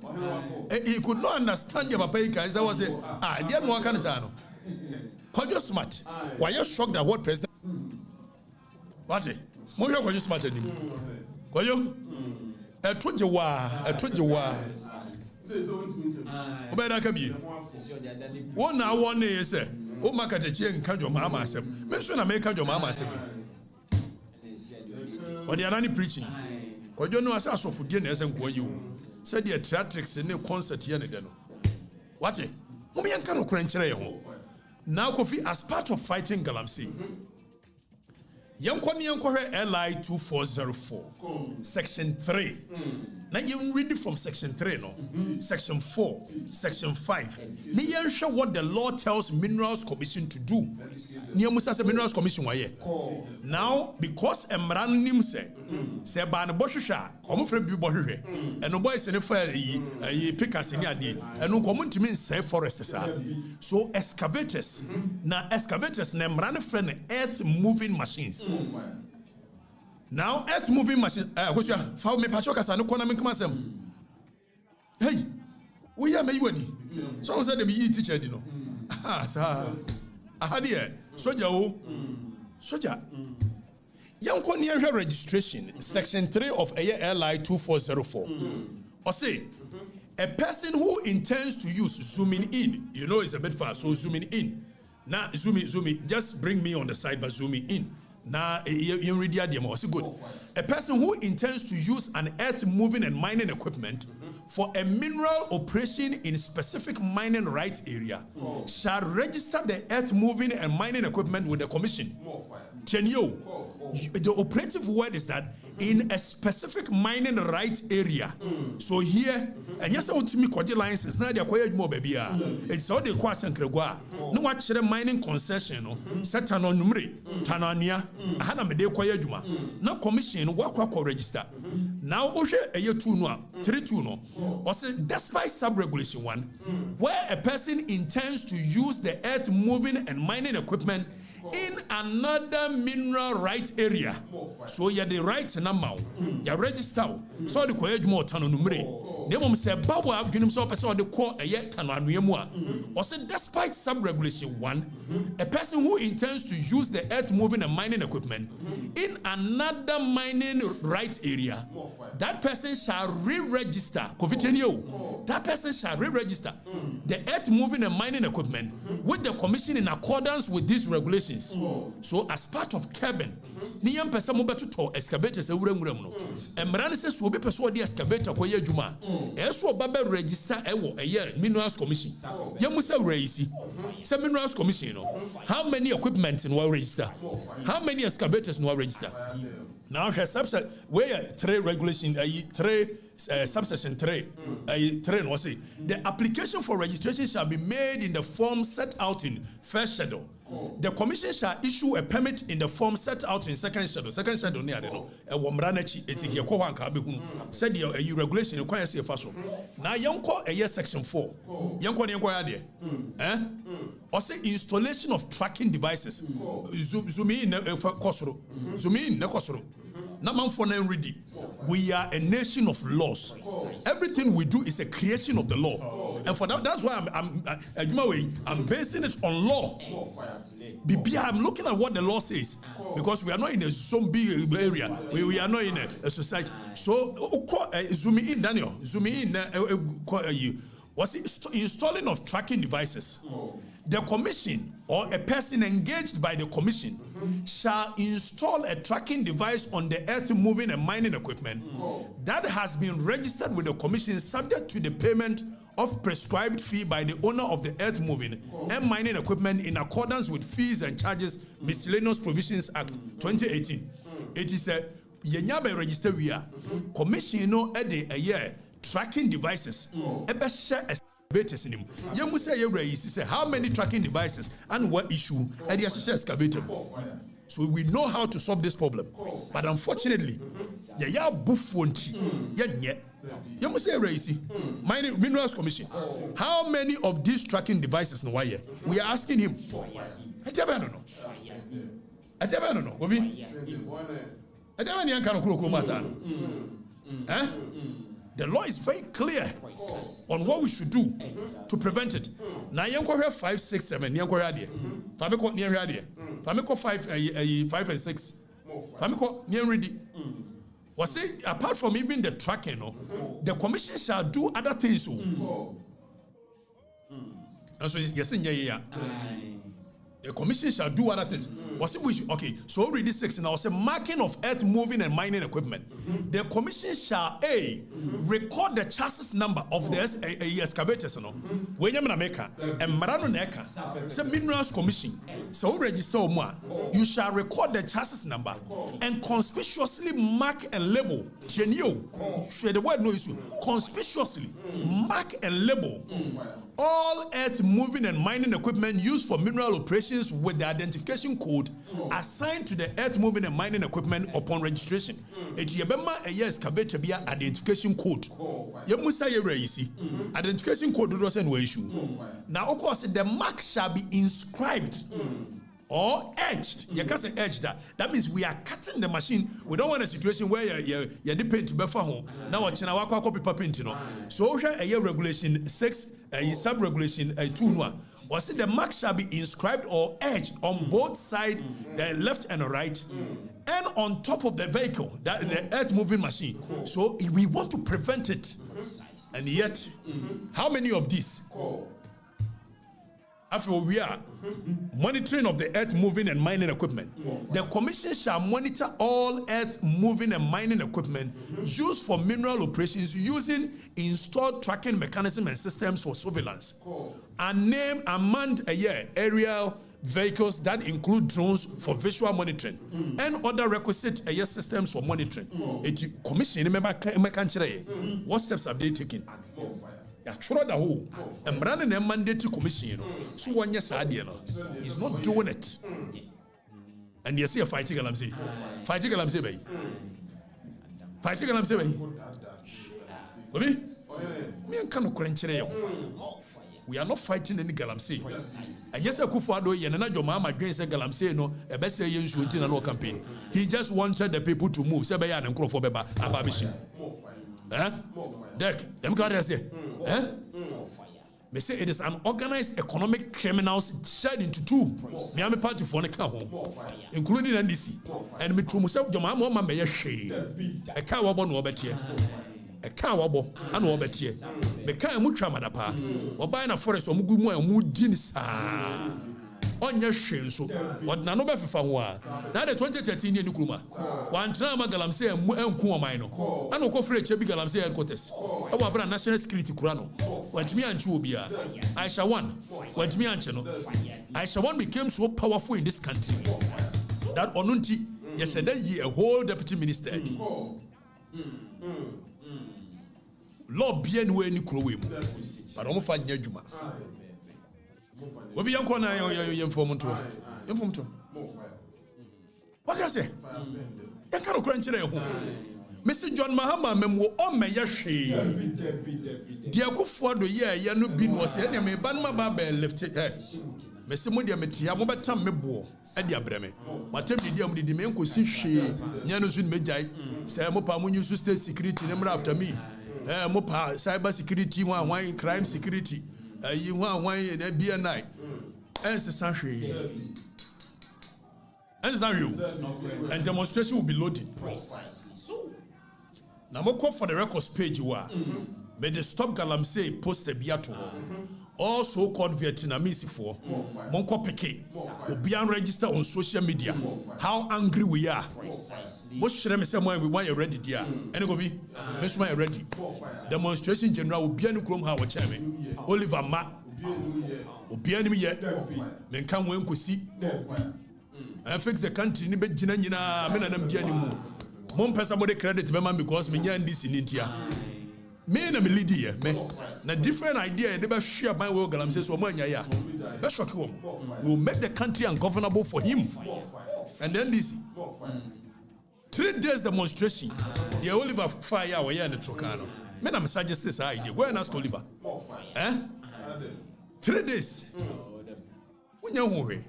He could not understand your papa. I was saying, I didn't want to say. How you smart? Why you shocked at what president? What? More you smart than him. Why you? I told you why. Obey can be. 1 hour, you say. Oh, my God, can't your mama say. Mention I make your mama say. Or they are only preaching. Or you know, as I saw for dinner and go you. Said the theatrics in the concert here. What? Now, Kofi, as part of fighting galamsey, Yanko LI 2404, Section 3. Now you read it from Section 3, no? Section 4, Section 5. Me sure what the law tells Minerals Commission to do. Musa Minerals Commission wa now, because Emranim say ban Boshisha, Omufre bi Bohwe, and no boys in the fire pickers in yadi, and no community means say forests. So excavators, na Emran friend earth moving machines. Now, earth moving machine. Which you found me Pachokas and no economic masem. Hey, we are Maywadi. Someone said they be teacher, you know. Ah, sir. I had here. Soja. Yanko near registration, section 3 of ALI 2404. Or say, a person who intends to use zooming in, you know it's a bit fast, so zooming in. Now, zoom in, just bring me on the side, but zooming in. Now, you read the idea, good. A person who intends to use an earth moving and mining equipment for a mineral operation in specific mining rights area shall register the earth moving and mining equipment with the commission. The operative word is that in a specific mining rights area. So here, and yes, I want to me quality license. Now they acquire more baby. It's all the question. No watch the mining concession. Set an on numeri Tanania. I had a mede acquire juma. Now commission work register. Now Oshe a year 2 no 3 2 no. Or say despite sub-regulation 1, where a person intends to use the earth moving and mining equipment in another mineral right area. So you the right number, you register. So the courage more than numere. They won't say Bawa, you know, person the core a yet and or say despite sub-regulation 1, a person who intends to use the earth moving and mining equipment in another mining right area, that person shall re-register. That person shall re-register the earth moving and mining equipment with the commission in accordance with these regulations. So as part of cabin, niyam pesa mo beto to excavator se wura no. Emran se so be pesa odi excavator ko ye adwuma. Eso ba be register ewo eye minerals commission. Yamu se reisi. Se minerals commission no. How many equipment in wa register? How many excavators in wa register? Now her subset where 3 regulation 3 subsection 3 3 no say the application for registration shall be made in the form set out in first schedule. The commission shall issue a permit in the form set out in second schedule. Second schedule near no womranachi etiki ko wan ka be hunu said the regulation require say FORSON. Now yanko a year section 4 yanko ne yanko ya de or say installation of tracking devices zoom in kosoro zoom in na kosoro. We are a nation of laws. Everything we do is a creation of the law, and for that, that's why I'm basing it on law. I'm looking at what the law says because we are not in a zombie area. We are not in a society. So zoom in, Daniel. Zoom in. Was installing of tracking devices. The commission or a person engaged by the commission shall install a tracking device on the earth moving and mining equipment that has been registered with the commission subject to the payment of prescribed fee by the owner of the earth moving and mining equipment in accordance with Fees and Charges Miscellaneous Provisions Act 2018. It is a yenyabe register we are commission no a year tracking devices. Excavators in him. You say you say how many tracking devices and what issue and the excavator. So we know how to solve this problem. But unfortunately, ya buffonti ya you must say raisi Minerals Commission. How many of these tracking devices no why? We are asking him. I don't know. I don't know. I don't know. The law is very clear on what we should do to prevent it. Now, you have 5, 6, 7. You have there. Famiko near here. Famiko 5 and 6. Famiko near ready. Was it apart from even the tracking? The commission shall do other things. And so yes, yeah. The commission shall do other things. Was it okay? So read this section now. Say marking of earth moving and mining equipment. The commission shall record the chassis number of the excavators. No, when you make and Marano Neka. Say Minerals Commission. So register more. You shall record the chassis number and conspicuously mark and label. The word no issue. Conspicuously mark and label all earth moving and mining equipment used for mineral operations with the identification code assigned to the earth moving and mining equipment upon registration. Excavator be identification code. Identification code doesn't issue. Now, of course, the mark shall be inscribed or edged. You can't say edged that means we are cutting the machine. We don't want a situation where you depend to home. Now watch now copy paint, you know. So a year regulation 6 sub regulation 2 was it the mark shall be inscribed or edged on both sides, the left and the right, and on top of the vehicle, that the earth moving machine. So we want to prevent it. And yet, how many of these? After we are monitoring of the earth moving and mining equipment, the commission shall monitor all earth moving and mining equipment used for mineral operations using installed tracking mechanisms and systems for surveillance, and name unmanned aerial vehicles that include drones for visual monitoring and other requisite systems for monitoring. Commission, what steps have they taken? Yeah, throw the whole and running a mandatory commission. So one yes, he's not doing it. And you see a fighting Galamsey. Fighting Galamsey Bay. Fighting Galamsey Bay. Me and Kano Crenchero. We are not fighting any Galamsey. And yes, a Kufado, Yanana Mama against a Galamsey, no, a best say you should in a campaign. He just wanted the people to move. Sabayan and Crofo Beba, Ababishi. Deck, them can't say. They say it is an organized economic criminals shared into two. Miami party for including NDC. And me to myself, Jomama Maya Shay. A cowabon obetia. A cowabo, and obetia. The Kaya Mucha Madapa, or buying a forest or Mugumo and Mudins. On your shin, so what Nanoba Fawa. Now the 2013 year Nukuma. One time Galamse and Kuamino. And Okofre Chebi Galamse headquarters. Our national security Kurano. Went me and Chubia. I shall one. Went me and Chano. I shall one became so powerful in this country. That Onunti, yesterday, a whole deputy minister. Lord bien way Nukrowim. But I'm finding Yajuma. What young corner informant? What I say? You can't crunch it. Mr. John Mahama memo on my yashi. Dear Kufuado, yeah, no bin was any me ban my baby lifted. Mr. Modia Metia, Mobatam Mebo, Edia Breme. What time did you the men could see she? Yanusun Medjai, Samopa Munusu State Security, number after me. Mopa, cyber security, one crime security. You want wine and a beer night. And and demonstration will be loaded. Now, more call for the records page. You are. May the Stop Galamsey post a beato. All so-called Vietnamese for Monko Peke will be unregistered on social media. How angry we are. What should I say when we want you ready, dear? And go be, Miss My ready. Demonstration General will be a new Chrome Howard Chairman. Oliver Ma will be enemy yet. Then come when we see. And fix the country in the Jinana, men and them anymore. One person would credit Beman because me and this in India. Me and a lady here, na different idea. They be share my work. I'm saying so much. Yeah, let's shock him. We will make the country ungovernable for him. And then this 3 days demonstration. You Oliver fire away in the Trocano. Men, I'm suggesting this idea. Go and ask Oliver. 3 days. When you worry,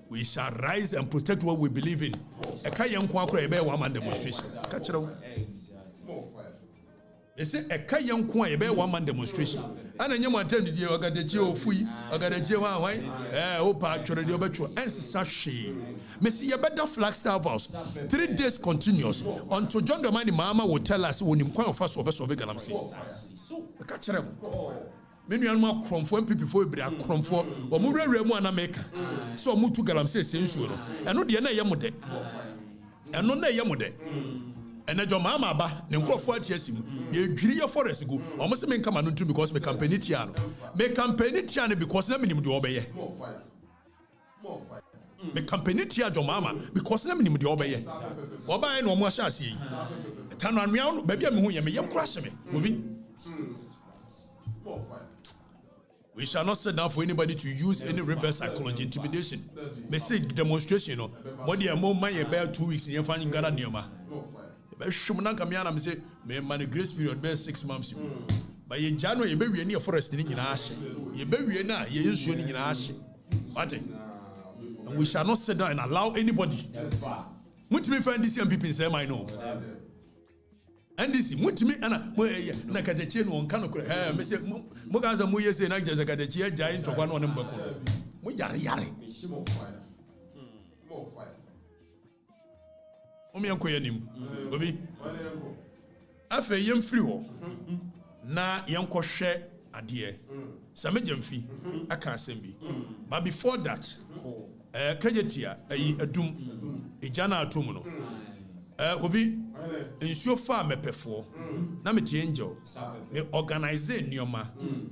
we shall rise and protect what we believe in. A Kayan Kwakra Ebe Waman demonstration. Catch it out. They say a Kayan Kwa Ebe Waman demonstration. And a young man tell you, I got the Geo Fui, I got the Geo Hawaii, Opa, Chore, the Obecho, and Sashi. Messi, a better Flagstaff House. 3 days continuous until John the Money Mama will tell us when you come first of us. Catch it out. Many animal crumb for people before we are crumb for or more remo and America. So move to Galamsey sensual. And no, the Yamude. And no, Yamude. And a Jomama ba, then go for it. Yes, you agree your forest go. Almost men come on to because me campaign Tiano. Me campaign Tiano because no minimum do obey. Me campaign Tia Jomama because no minimum do obey. Oba no more chassis. Turn on me, baby, I'm who you crush me. Moving. We shall not sit down for anybody to use any reverse psychology intimidation. May say demonstration, what the more money about 2 weeks in your finding Ghana Nioma. Shumanaka say, may money grace period bear 6 months. By a January, you bury any forest in Ash. You bury na, you use in Ash. What? And we shall not sit down and allow anybody. Mutimi find this people in same I know. And this mutimi na kadechi no nka no kure me say mo gaza mo yese na jaza kadechi agya into kwa no ne mbako. Mo yare. More fire. More fire. Omi enko yanim. Obi. Afa yem free ho. Na yenko hwe ade. Samejamfi aka asem bi. But before that, kajetia adum ejana atom no. Obi nsuo fa mepefo na metie angel me organize nioma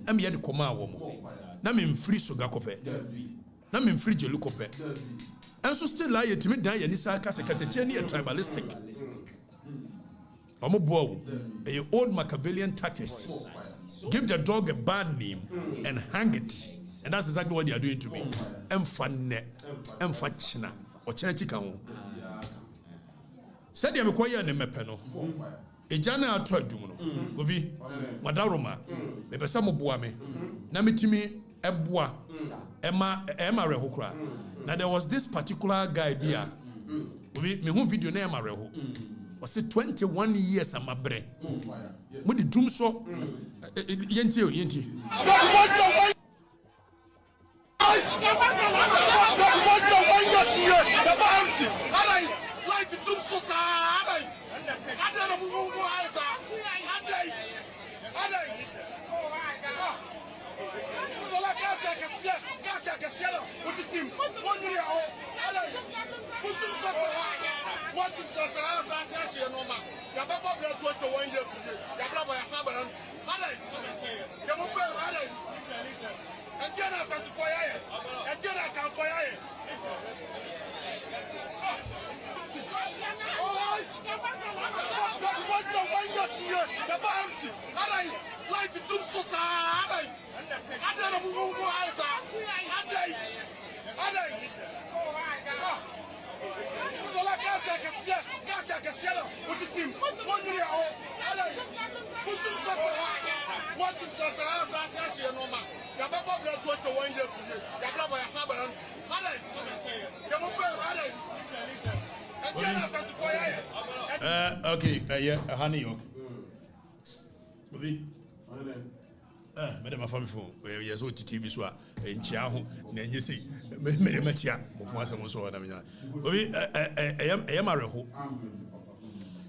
am ye de koma awo mo na me mfiri soga kope na me mfiri jelu kope enso still la yetimi dan ye ni sa ka sekatache ni tribalistic omo bowo a old Machiavellian tactics. Give the dog a bad name and hang it, and that's exactly what they are doing to me. Emfa china o chechi kan ho said me koye ne mepe no ejana ato adum no obi madaroma me pesa mo boa me na metimi eboa ema rehokra na there was this particular guy there obi me hu video na ema reho was it 21 years amabre mo di dum so yenti okay, honey, okay. Madam family phone, where you so TV so in Chiaho, Nancy, Medemachia, Mufasa so I am a reho.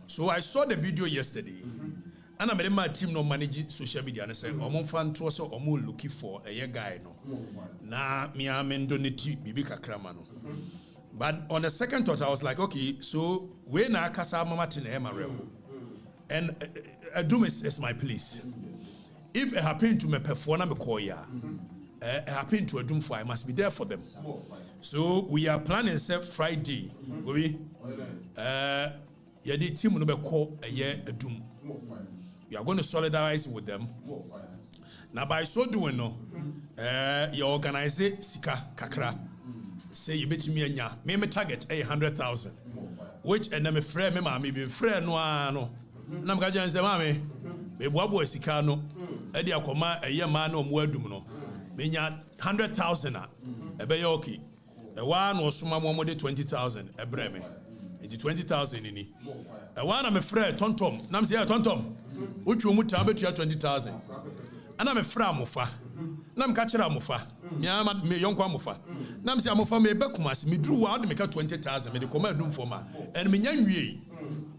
So I saw the video yesterday, and I made my team no manage social media and I said, Omon fan to us or more looking for a guy no. Na me amendonity bibika kramano. But on the second thought, I was like, okay, so when I casa mama tin reho, and Adum is my place. If it happened to me perform me koya, it happened to Adum for I must be there for them. So we are planning Friday. We yadi team no be call a year Adum. We are going to solidarize with them. Now by so doing no, you organize sika kakra. Say you bet me anya. Me target 100,000. Which and then me friend me mama be friend no ano. Na me kaje nse mama me boabo sika no. E dia koma eye ma na omo adum no. Me nya 100,000 a e be yoki. E wa no soma mo de 20,000 e bre me. E di 20,000 ni. E wa na me friend tontom. Na me say tontom. Uchu mu ta betua 20,000. Ana me fra mofa. Na me ka kira mofa. Me yonko mofa. Na me say mofa me be kumase me dru wa de me ka 20,000 me de koma adum for ma. En me nya nwie.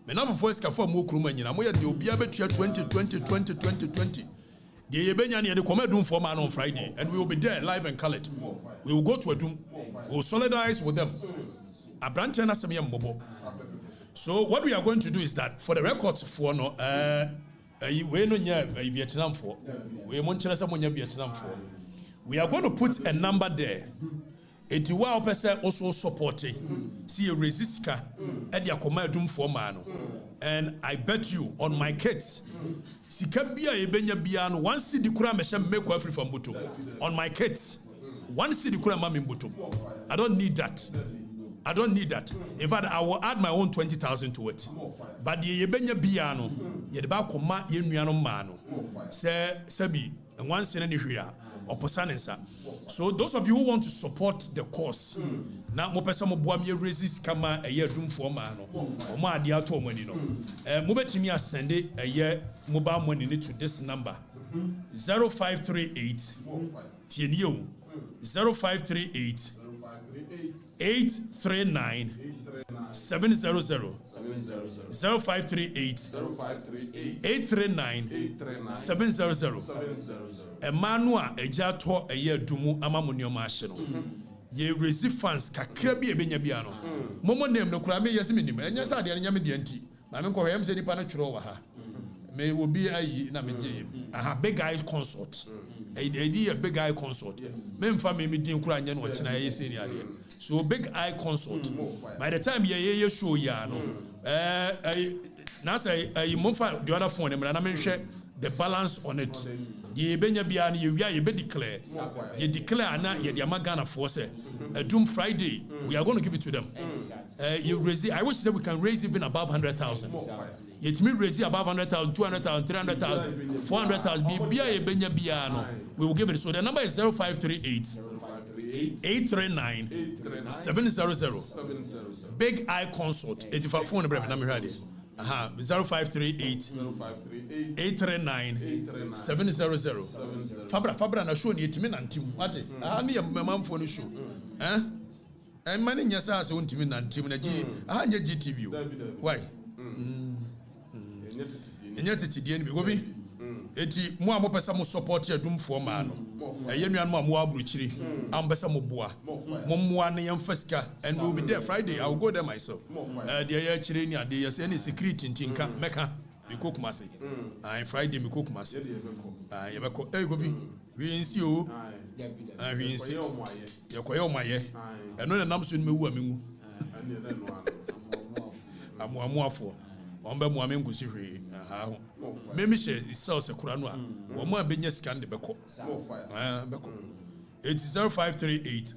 Me na fofo ska for mo kruma nyina. Mo ye de obi abetua 20. The Yebenya near the Comedum for man on Friday, and we will be there live and colored. We will go to Adum, we will solidarize with them. So what we are going to do is that for the records for no we no Vietnam for we Vietnam for we are going to put a number there. It will person also supporting see a resistka at the Comedum for man. And I bet you on my kids, Sikabia Ebenya Bian, one city kura meshem make every from Butum. On my kids, one city kura mami Butum. I don't need that. In fact, I will add my own 20,000 to it. But the Ebenya Biano, Yedba Koma Yenuano Mano, Sebi, and one city here, or Posanensa. So those of you who want to support the cause, now mo pesa mo boa me resist kama eye dum for ma no. O ma ade ato money no. Mo betimi asende eye mobile money to this number. 0538 tienio 0538 839 700 0538 839 700 Emmanuel ejato eye dumu amamunioma ahye no ye receive funds kakra bi ebenya bia no momo name no kura me yesi minim enya sa de nya me de anti ma me ko yam se nipa na twiro wa ha me obi ayi na me je aha big guy consult a big guy consult me mfa me din kura anya no ochina yesi ni ade so big eye consult by the time ye show ya no na say mo fa the other phone na me hwe the balance on it ye benya bia na ye wia ye be declare na ye de amagana for say Doom Friday we are going to give it to them. You raise I wish that we can raise even above 100,000. Yet me raise above 100,000, 200,000, 300,000, 400,000. Bia ye benya bia no we will give it. So the number is 0538 839 700. Big Eye Consult. 85 phone number na me ready. 0538 839 700. Fabra na show ni etimi nantim. Wate? Me mamfo no show. And many nyasa se wontimi nantim na gi anye GTV. Why? Enye tetidie ni bi eti mo amopesa mo support ya dum for ma no eyenua no mo abrochiri ambesa mo boa mo moa ne yem fasika and we will be there Friday. I will go there myself. The ya chire ni ade yes any security ntinka meka me kokumase Friday me kokumase ye beko gobi we nsi o we nsi ye koye o maye eno na nam so ni mewu amengu amu afo ombe mu amengusi hwe ho memi she isel se kura no a wo mo abenya scan de beko beko 0538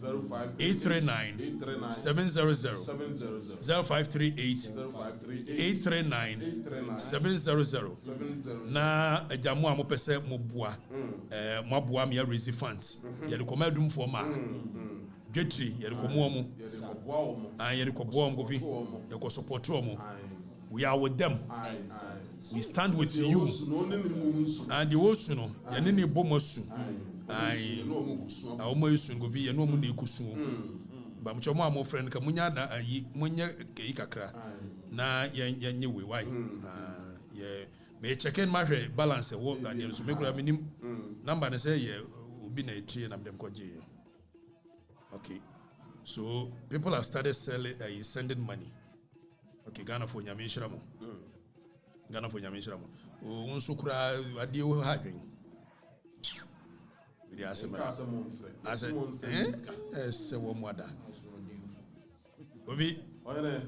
839 700 0538 839 700 na ajamu a mo pese mo boa mo boa me raise funds ye de komadum for ma dwetri ye de komo mo ye de kobo mo govi ye ko support mo. We are with them. We stand with you. And the osuno, yanini bomosu. Omoyusun govi yanu mu ne kusu. Ba mchomo amo friend ka munya da ayi munya ke kakra. Na yenye we why. Ye me check in my balance wo na dey so me kura minim number na say ye obi na etie na dem koje. Okay. So people have started sending money. Okay, Ghana for Nyamishiramo. Ghana for Nyamishiramo. Unsukura adi o hadwin. We dey asemara. Ase se wo mwada. Obi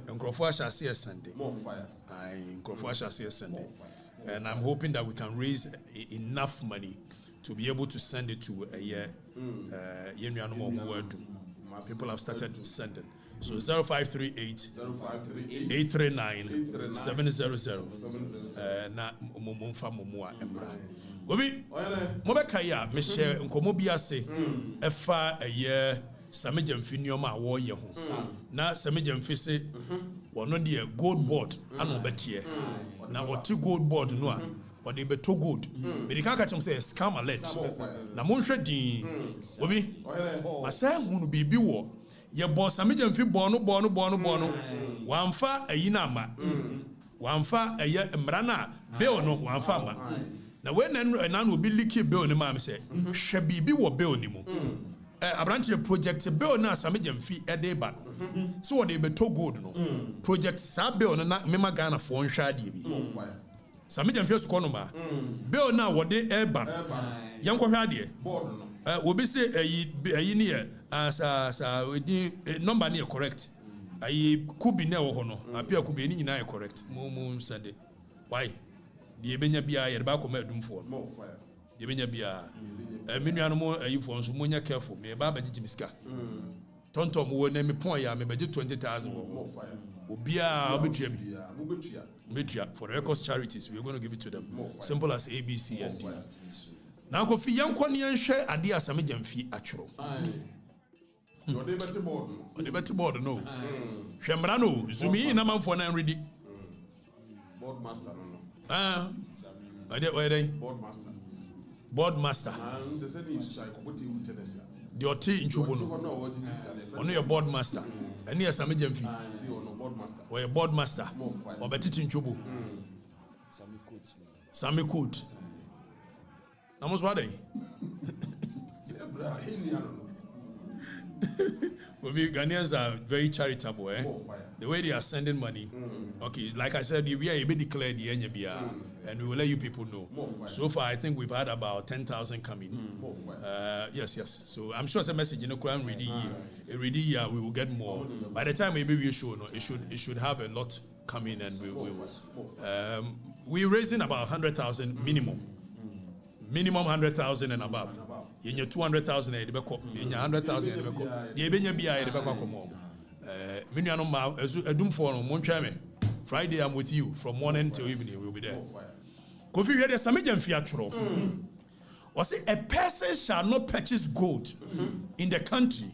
nkrofo ashase Sunday. More fire. Nkrofo ashase Sunday. And I'm hoping that we can raise enough money to be able to send it to people have started sending. So 0538 839 700 na mumfa mumua embra. Obi mobeka ya me share nkomo bi ase efa eye samejamfi nioma wo ye ho na samejamfi se wono de gold board ana obetie na oti gold board no a ode beto gold me di kan ka chem say scam alert na monhwe din obi asa hunu bibi wo ye bo samejam fi bono wamfa ayi na ma wamfa eye mra na bill no wamfa ma na when na no bi liki bill ni ma me say hwe bibi wo bill ni mu abranche project bill na samejam fi ede ba so wo de beto gold no project sa bill na me ma Ghana fo nhwa ade bi samejam fi su kono ma bill na wo de eba yanko hwa ade board no obi say ayi ni sa we number ni correct ayi kubi na wo ho no apia kubi ni nyina correct mo sende why de ebenya bia ye ba ko ma adumfo no de ebenya bia menua no mo ayi fo nso mo nya careful me ba ba gigi miska tonto mo wo na me pon ya me ba 20,000 wo obia obetua bi metua for the Records charities we are going to give it to them simple as ABC and D. Now Kofi Yanko ni share ade asame jamfi atworo. Your liberty board. The better board no. Shemra no, zumi na manfo na ready. Board master no. Where they? Board master. Board master. Se se ni chai ko boti utenesa. The oti inchubo no. Ono your board master. Any asame jamfi. Board master. Or your board master. Or betiti inchubo. Sami coat. Namos what they? Well, we Ghanaians are very charitable, eh? The way they are sending money. Okay, like I said, we are able to declare the NBR, and we will let you people know. So far, I think we've had about 10,000 coming. Yes. So I'm sure it's a message in the Quran ready here, we will get more. By the time maybe we show, it should have a lot coming, and we're raising about 100,000 minimum. Minimum 100,000 and above. In your 200,000, in your 100,000, you be Friday, I'm with you from morning till evening. We'll be there. Kofi, you had some fiatro. Or say a person shall not purchase gold in the country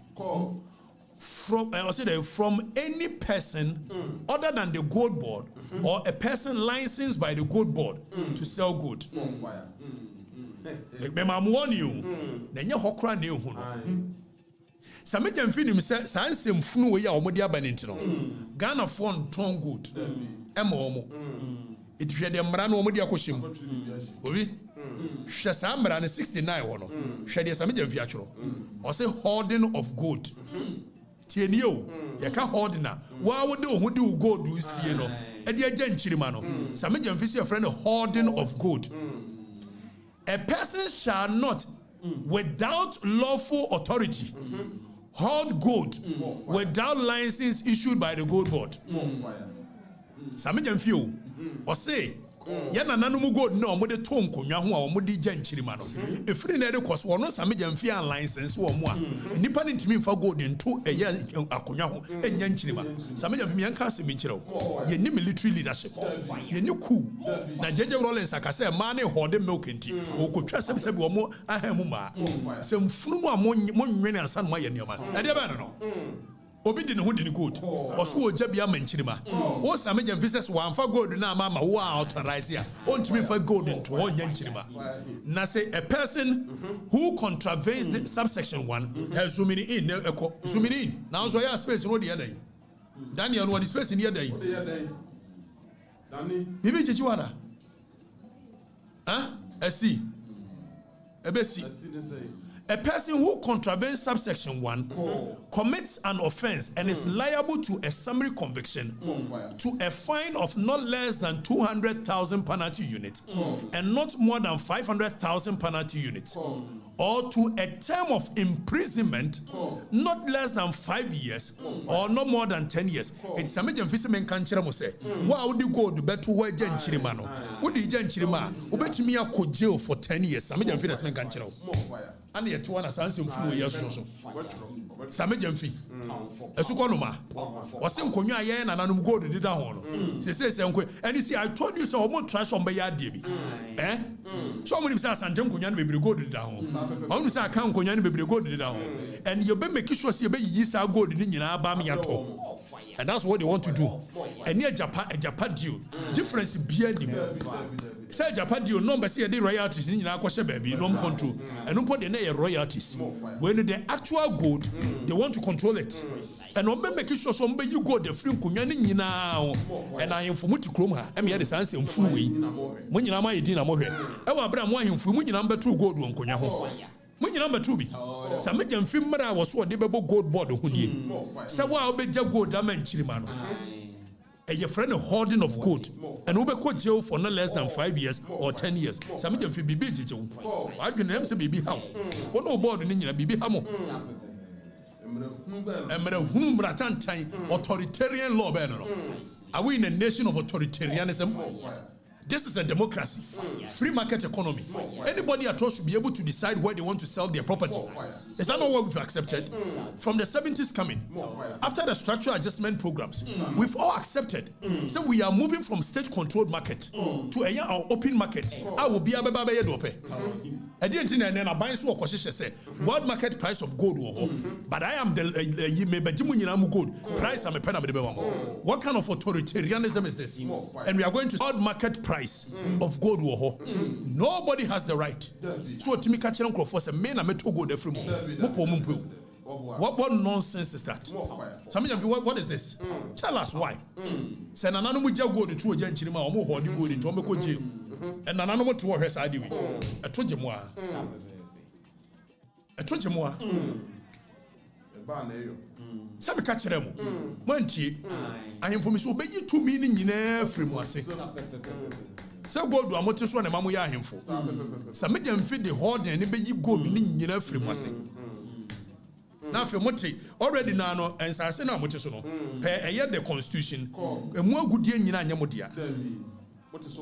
from any person other than the gold board or a person licensed by the gold board to sell gold. Like I'm warning you, then you hokra ne hu no. Some of them feel say same funu we ya omodi abaninti no. Ghana fon ton good. Emo. It hwe de mra no omodi akoshim. Obi. Hwe sa mra ne 69 ho no. Hwe de some of them fi atworo. O say hoarding of gold. Tieni o, ye ka hoarding na. Wa wo de ohudi u gold u sie no. E de agya nchirima no. Some of them fi say a friend hoarding of gold. A person shall not, without lawful authority, hold gold without license issued by the gold board. Samijam few, or say, Yana nanumu gold no, mode ton konya ho a mode gya nchirima no. Efiri na de kos wono samijam few license wo mo a. Nipa ntimi mfa gold into eye akonya ho enya nchirima. Samijam few yanka se mi nchireo. Ye ni military leadership. Ye ni cool. Na jeje Rollins akase ma na hode milk enti. Okotwa sebi wo mo ahemu ma. Se mfunu mu a mo nwene ansan mo ye nioma. Na de ba no. Obi di ne ho di ne gold. Oso oja bia manchirima. O samejam visas wa amfa gold na ama wo authorize ya. Ontimi mfa gold into onya nchirima. Na say a person who contravenes the subsection 1 has zooming in. Zooming in. Now so ya space no the other. Daniel no the space in the other. Dani. Bibi chichiwana. Esi. Ebesi. A person who contravenes subsection 1 commits an offense and is liable to a summary conviction, to a fine of not less than 200,000 penalty units and not more than 500,000 penalty units, or to a term of imprisonment not less than 5 years or not more than 10 years. It's a major fisherman country. Why would you go to bed to where Jen Chirimano? Would you Jen Chirima? Who bet me a could jail for 10 years? Some major fisherman country. And yet, one has answered for years or so. Samajam fee. A sukonoma. Or some Konya and Anum go to the down. She says, and you see, I told you so much trash on Bayard Debbie. Eh? Somebody says, and Jim Kunyan be go to the down. Only say, I can't Kunyan be go to the down. And you'll be making sure you be yes, I'll go to the Bami at all. And that's what they want to do. And near Japan, a Japan deal. Difference behind him. Say Japan deal, number say the royalties in Akosha baby, no control. And no put the royalties. When the actual gold, they want to control it. And no making sure somebody you go the free kunyani now. And I am for Muti Kroma. I'm here the sense in full way. When you know my dinner more. Our Abraham why him for number 2 gold on Kunyaho. When you number 2 be. Some major film was what they gold board on ye. So why be gold diamond chirimano. And your friend a hoarding of gold, and we go jail for no less than 5 years or 10 years. Some of them feel baby jail. I can name some baby how. What no board in your baby hamo. Authoritarian law banner. Are we in a nation of authoritarianism? This is a democracy, free market economy. Anybody at all should be able to decide where they want to sell their property. Is that not what we've accepted? From the 70s coming, after the structural adjustment programs, we've all accepted. So we are moving from state-controlled market to a open market. I will be a baby. I didn't think that I buy so say world market price of gold, but I am the gold price. I'm a pen. What kind of authoritarianism is this? And we are going to world market price of gold. Nobody has the right. So to me, catch them for say, men are meant to go there from. What nonsense is that? What is this? Tell us why. Say na nanu muja go to a gentle ma omo ho di go into omeko jail. And na nanu to her side we. I told you more. I told you more. Sabe catch them. Manti. I am from so be you 2 meaning in free mo ase. So go do amote so na mamu ya ahemfo. Sa me jam fit the hoard and be you go ni nyina free mo ase. Now, if you already now, and I say now, what is no? Pay a year the constitution, a more good year in Yamodia. What is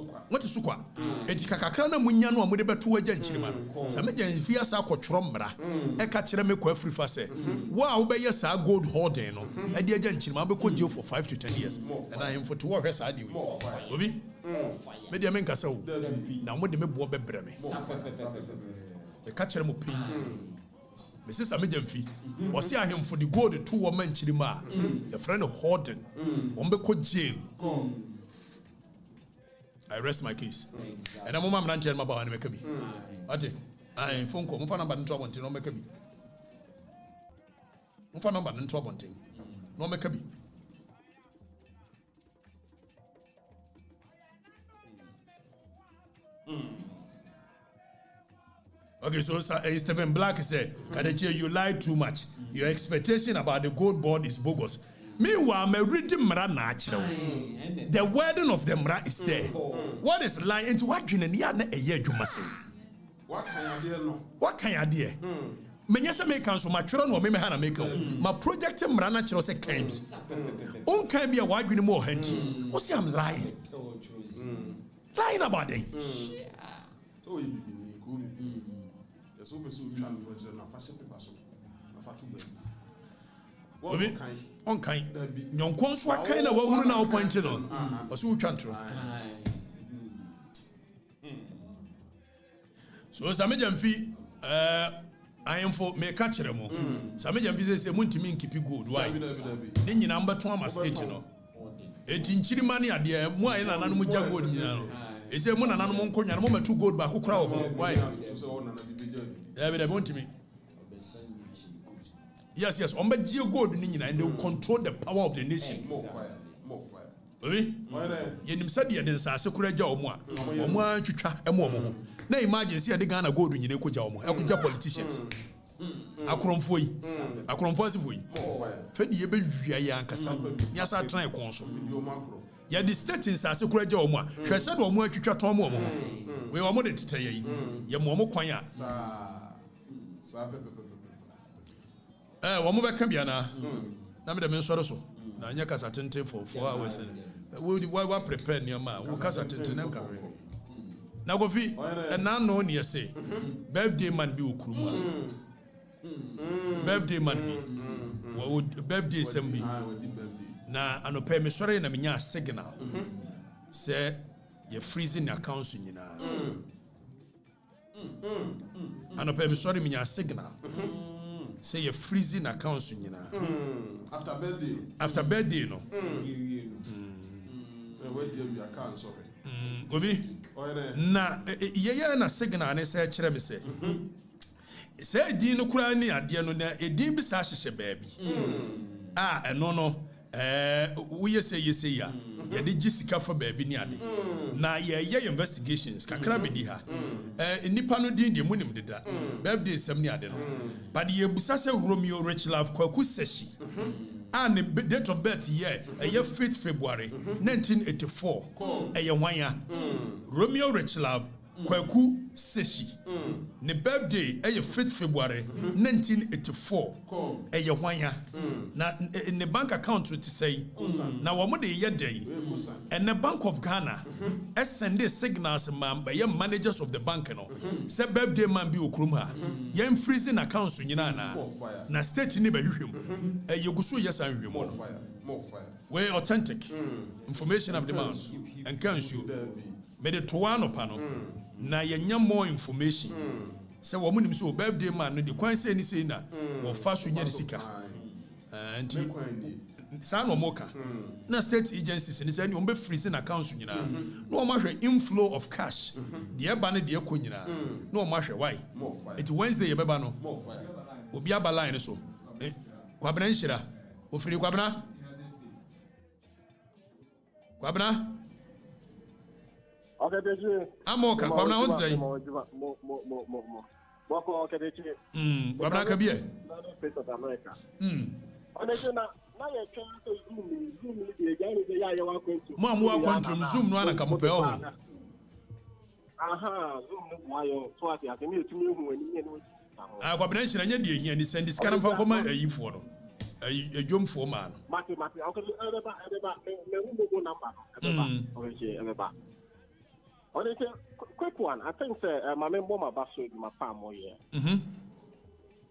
Sukwa? Etikakakana Munyano, and whatever 2 agents. Some agents, if you are Trombra, a catcher make a free face. Wow, by yes, I gold hoarding, and the agent, Mamma could deal for 5 to 10 years, and I am for 2 hours. I do. Maybe I make us so. Now, what the Mebo Breme? The catcher will pay. Mrs. Amidemfi, was see him for the gold 2 women Chilima, the friend of Horton, Ombeko jail. I rest my case. And I'm not telling my boy and make me. I am phone call, Mufana Ban trouble until no make me. Mufana Ban trouble until no make me. Okay, so Stephen Black said, Kadachi, you lied too much. Your expectation about the gold board is bogus. Meanwhile, I'm reading Mra natural. The wording of the Mra is there. What is lying into what you need a year you must say? What can you do? What can you do? Menyasa make council my children or me hana make my project Mra natural say kind. On can be a wide with more handy. What's I'm lying? Lying about it. So you be so fashion paper so on kind yon konso kind na wahunu na point no oso twantro so samejamfi I am for me catch them. Samejamfi say muntimi nkipi gold why ni nyina mbeto ama state no etinchiri mani ade mu ayi na nanu mu ja gold nyina no ese mu na nanu mu nkonya no mu metu gold ba kokora wo why they want to me. Yes. On gold and they will control the power of the nation. More fire. You said you didn't say Security or more. Now imagine see the Ghana gold in the politicians. Akromfoi. Fendi yebe yankasa. Yasa try console. Ya the state in Security or more. She said or more to Tom. We are more to tell you. Yamomo Kwanya. One more can be na the men so. Now, you can attend for 4 hours. We were prepared near man. We can attend to them. Now, go feet, and now no near say, birthday man be Ukruma. Birthday man be. Birthday assembly. Now, I no pay me sorry, and I mean, signal. Say, you're freezing your council, you know. And I pay sorry, me signal. Say you're freezing accounts, you know. After birthday, no. Where do you account? Sorry. Obi. Na na signal and say chere me say. Say di no kura ni ade no na edin bi sa hyehye baby. No. We say ya. Ya de gisika for baby ni ade. Na ye investigations kakra be di ha. Nipa no din de munim deda. Birthday sem ni ade no. But ye busa say Romeo Rich Love kwaku seshi. And the date of birth year 5th February 1984. Wanya. Romeo Rich Love kwaku Seshi. Ne birthday eye 5th February 1984. Eye wanya. Na in the bank account to say na wo de ye day. And the Bank of Ghana send signals man by managers of the bank no. Say birthday man bi okrum ha. Ye freezing accounts nyina na state ni ba hwehwem. Eye guso yes an hwehwem no. More fire. We authentic information of demand and can show me the Tuano panel. Na yenya more information. Say woman him so birthday man no the kwan say ni say na wo fa so nya sika. And sa no moka. Na state agencies ni say ni on be freezing accounts nyina. No o ma hwe inflow of cash. The ba ne de ko nyina. No o ma hwe why? It Wednesday ye beba no. More fire. Obi aba line so. Kwabena nhira. Ofiri kwabena Kwabena? Okatakyie. Amoka, Kwabena what say? Wako Okatakyie. Kwabena kabie. States of America. Okatakyie na ye twa Zoom ni de ya ye wa kwentu. Mo amwa kwentu Zoom no ana kamope ho. Aha, Zoom no ayo so ati me etumi hu ani ne no. Kwabena nhira nya de ehia ni send scan fa koma ayifo no. Ejomfo man. Mati okay everybody me hu go number. Everybody. Quick one. I think my member my basso my palm more here.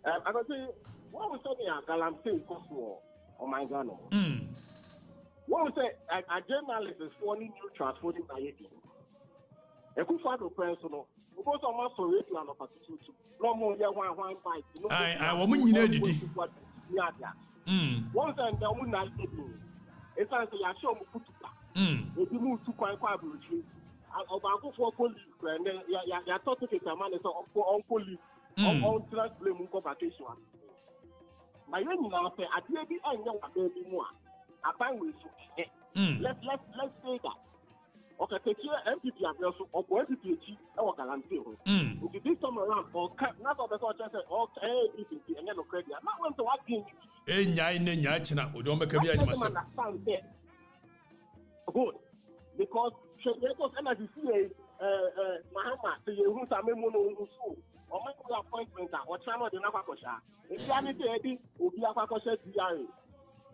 I can say what we say here Galamsey Cosmo or my Ghana. What we say a journalist is forming new transporting Nayeti. A good father personal. Because of my story plan of attitude. No more here one fight. I woman you know did. Once and the woman I did. It's like I show me put to move to quite about for police and then ya thought to get a man is on police on blame vacation. My young now say at the end of baby more. I find we let's say that. Okay, take your MPP address or MPP or Galamsey. This time around, or not of the sort of okay, and then credit. I'm not going to what game. Nyachina, we don't make a be myself. Good. Because energy Mahama, so you who are memono who or my appointment or channel the Navakosha. If you are ready, will be a Fakosha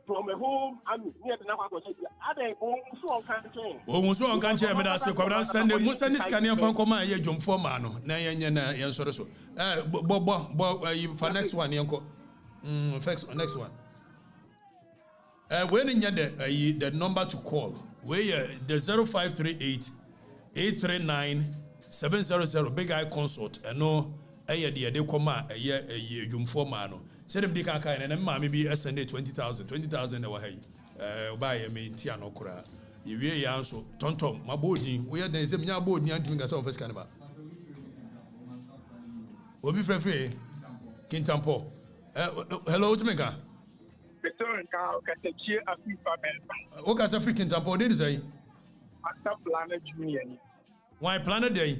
from a home and near the Navakosha. Are they so can't Oh, so on can't me that so send the Musan is can from Coma, ye jump for mano, Nayana, and so. For next one, Yanko. Next one. When in the number to call, where the 0538 839 700 big eye consult and no de come a year mano. Said them big aka and mammy be SNA 20,000 over hey. Buy a main Tiano Kura. You will answer Tontom, my body, where there is a mere board near to us first canaba. Will be free, Kintampo. Hello, Jamaica. Okatakyie Afrifa Mensah. Okatakyie Kintampo did say Master Planner Junior. Why Planner Day?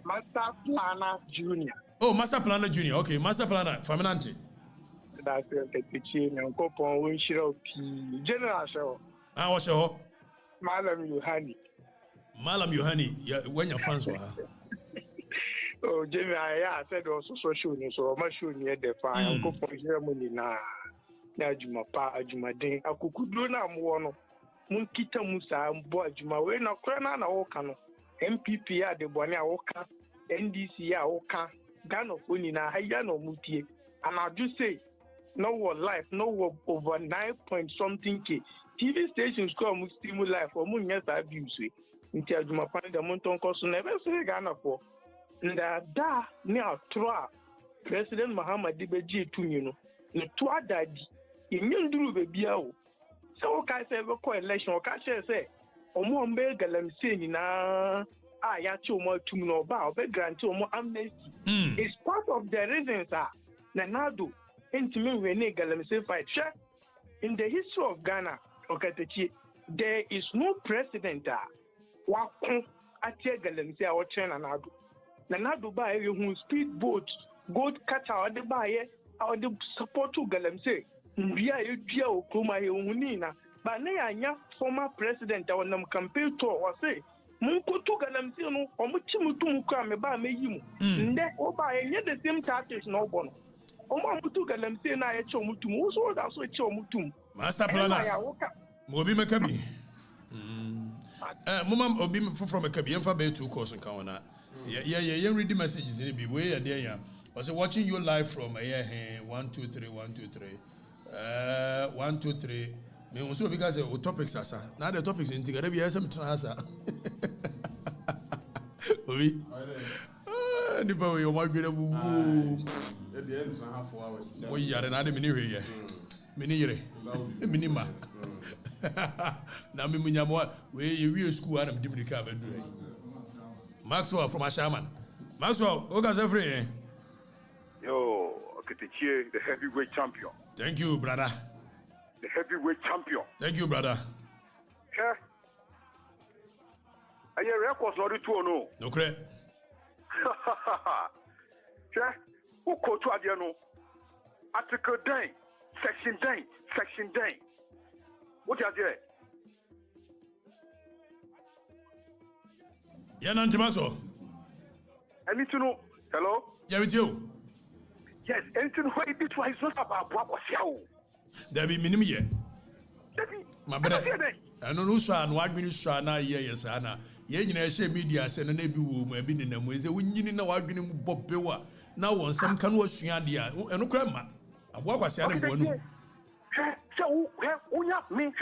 Master Planner Junior. Oh, Master Planner Junior. Okay, Master Planner Faminante. That's Okatakyie and Kopon Winshiro P. General Show. I was your Malam Yohani. When your fans were. Oh, Jimmy, I said also social news or my show near the fire. Kopon Germany now. Najuma pa ajuma den akukudu na mo no munkita musa mbo ajuma we na kora na woka no MPP ya de bone a woka NDC ya woka Ghana foni na haya no mutie and I just say no war life no war over 9 point something k TV stations come stimulate life for mun yesa abuse nti ajuma pa de mun ton koso na be say Ghana for nda da ni atroa President Muhammad beji etunyi no ne to adadi Induru baby, so can say, go election or catch say, or more beg Galamsey na ya too much to know about, but grant to more amnesty. It's part of the reasons are Nanado, intimate when Galamsey fight. In the history of Ghana, Okatakyie, there is no precedent. Wakon at Galamsey or China Nado. Nanado by who speedboat, gold catcher or the buyer or the support to Galamsey. Mbia yedua okuma ye hunina ba na yanya former president on them campaign tour or say Munkutu galamsey no omuchi mutu kwa me ba meyi mu. Nde oba enye the same tactics no bono. Omutu galamsey na ye che omutu mu so da so che omutu. Master planner. Mobi mekabi. Mama obi from mekabi emfa be 2 course nka wona. Yeah, read the messages in be way there ya. Was watching you live from here 1 2 3 1 2 3. 1 2 3. Me also because the topics asa. Now the topics in together be some transa. Oui. Ni ba we o ma gbere bu. At the end, 1.5 hours. We yare na de mini we ye. Mini yere. Mini ma. Na me munyamo we school and dimrika ba do. Maxwell from Ashaman. Maxwell, Oga's every. Yo, Okatakyie, the heavyweight champion. Thank you, brother. The heavyweight champion. Thank you, brother. Yeah. Are you records or two no? No correct. Yeah. Who quote you no? Article 10, section 10. What are you? Yeah, Nanti Maxwell. I need to know. Hello? Yeah, with you. Yes, anything where it is not about what was you. There be minimum yet. My brother. I don't know so and what minutes are now. Yes, Anna. Yen share media send an ebu maybe in them ways. We need no arguing Bob Bewa. Now on some can wash Yandia and grandma. And what was the one? So, we have me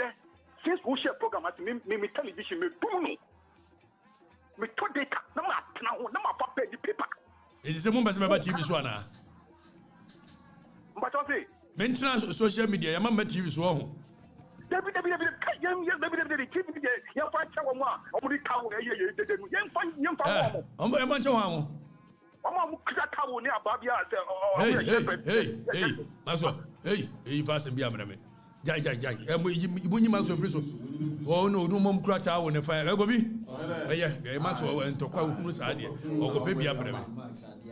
since we share program at me television, me boom. Me to data, no matter paper. It is a moment about TV Swana. But I say, maintenance social media, your mama TV Swan. Hey, hey, fast and be a man. Jai, and when you Maxwell Friso. Oh, no mom crack out when the fire. Gobi. Yeah, Maxwell and Toka idea. Or go baby up.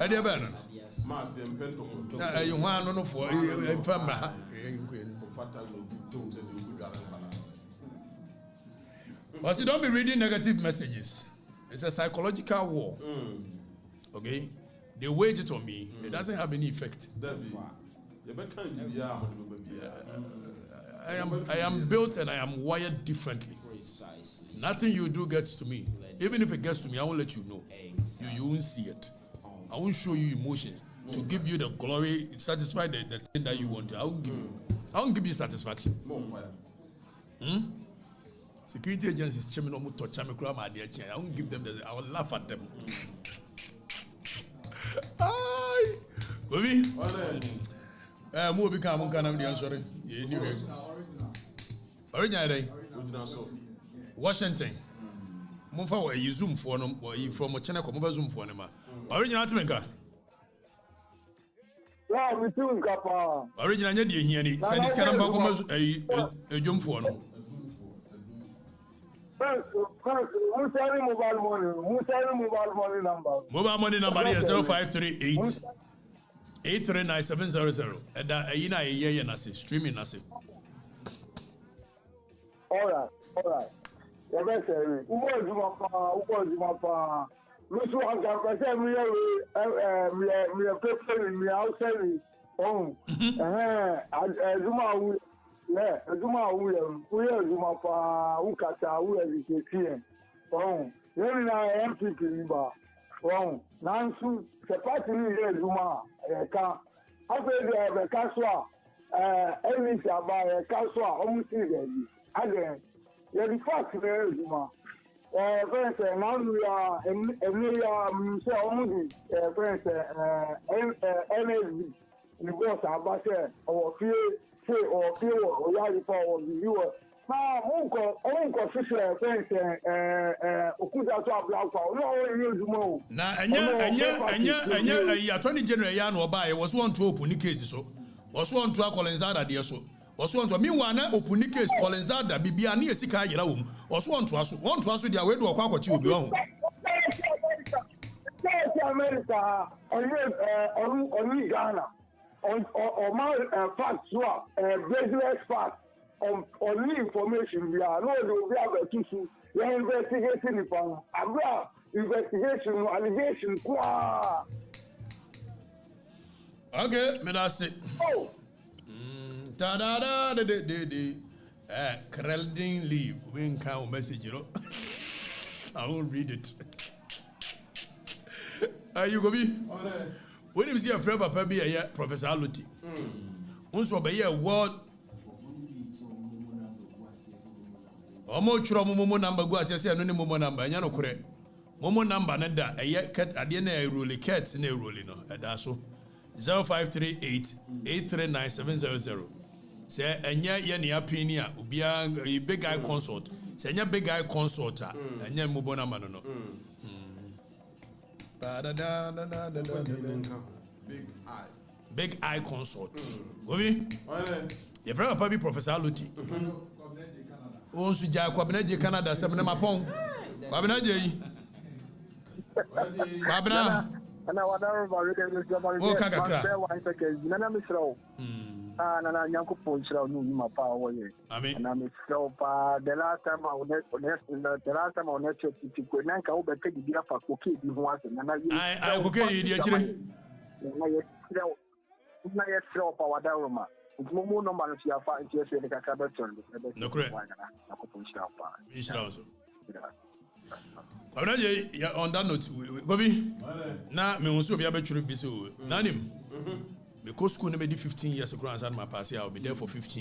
I dear Bannon. Master and Pento. You want no for a but you don't be reading negative messages. It's a psychological war. Okay? They wage it on me. It doesn't have any effect. I am built and I am wired differently. Nothing you do gets to me. Even if it gets to me, I won't let you know. You won't see it. I won't show you emotions to give you the glory, satisfy the thing that you want. I won't give you satisfaction. Security agencies, I won't give them I will laugh at them. Aye. Baby. More become kind of the answer. Original. Washington. Move where you zoom for them, or you from a channel, come zoom for them. Original Timenka. Yeah, we do, Papa. Original, you hear it. Send this kind of a jump for them. Mobile money number is 0538 839 and a year nasi streaming nasi. All right. The best who was my Lucy was a person we are preparing me outside. Oh, Zuma, yeah, Zuma, we are Zuma for Ukata, we are the oh, then I am thinking about oh, Nansu, the party is Zuma, after the Kassua, every Shabba, Kassua, almost again, you're the first Zuma. Friends, now we are almost friends, NSB, the boss, Abasha, or fear, or Yadi for the viewer. Now, Uncle Fisher, friends, Okuda to a black power, no, Zuma. Now, and Attorney General Yan or by was one to open the cases, so was one to Collins that idea so. Also want to meanwhile na open case Collins that bibia na esika yira wo also want to aso dia we do akwakochi obi ho America on Ghana on my facts business facts only information we are no we have a tissue. We are investigating it. Abra investigation allegation. Okay, me that's it. Oh. Da da da da da da. Krelding leave. We can't message you. I won't read it. You go be. When you see a friend papa be a Professor Aluti. Once we be a word. Omo churo momo number go as say no ni momo number anya no kure. Momo number na da cat ade na rule cat na rule no. Da so 0538 839700. Say anya ye ne apini a obia big guy consult. Say anya big guy consult a anya momo number no. Big eye consult. Gobi? Your friend probably Professor Aluti. Once you jack Kwabinaji Canada, 7 Mapong. Kwabinaji. Kwabina. And I was there about it. Oh, Kakakra. Nana Misro. Nana Yanko Poncho, my power. I mean, and I'm slow. The last time I was to Nanka, over take the deal for cookie. I okay, dear children. I slow power down. Momo no man si afa nti ese de kakra beton. No correct. On that note, Gobi. Na me wonso bia betwuru bi so. Nanim. Me ko school na me di 15 years ago and my pass here. I'll be there for 15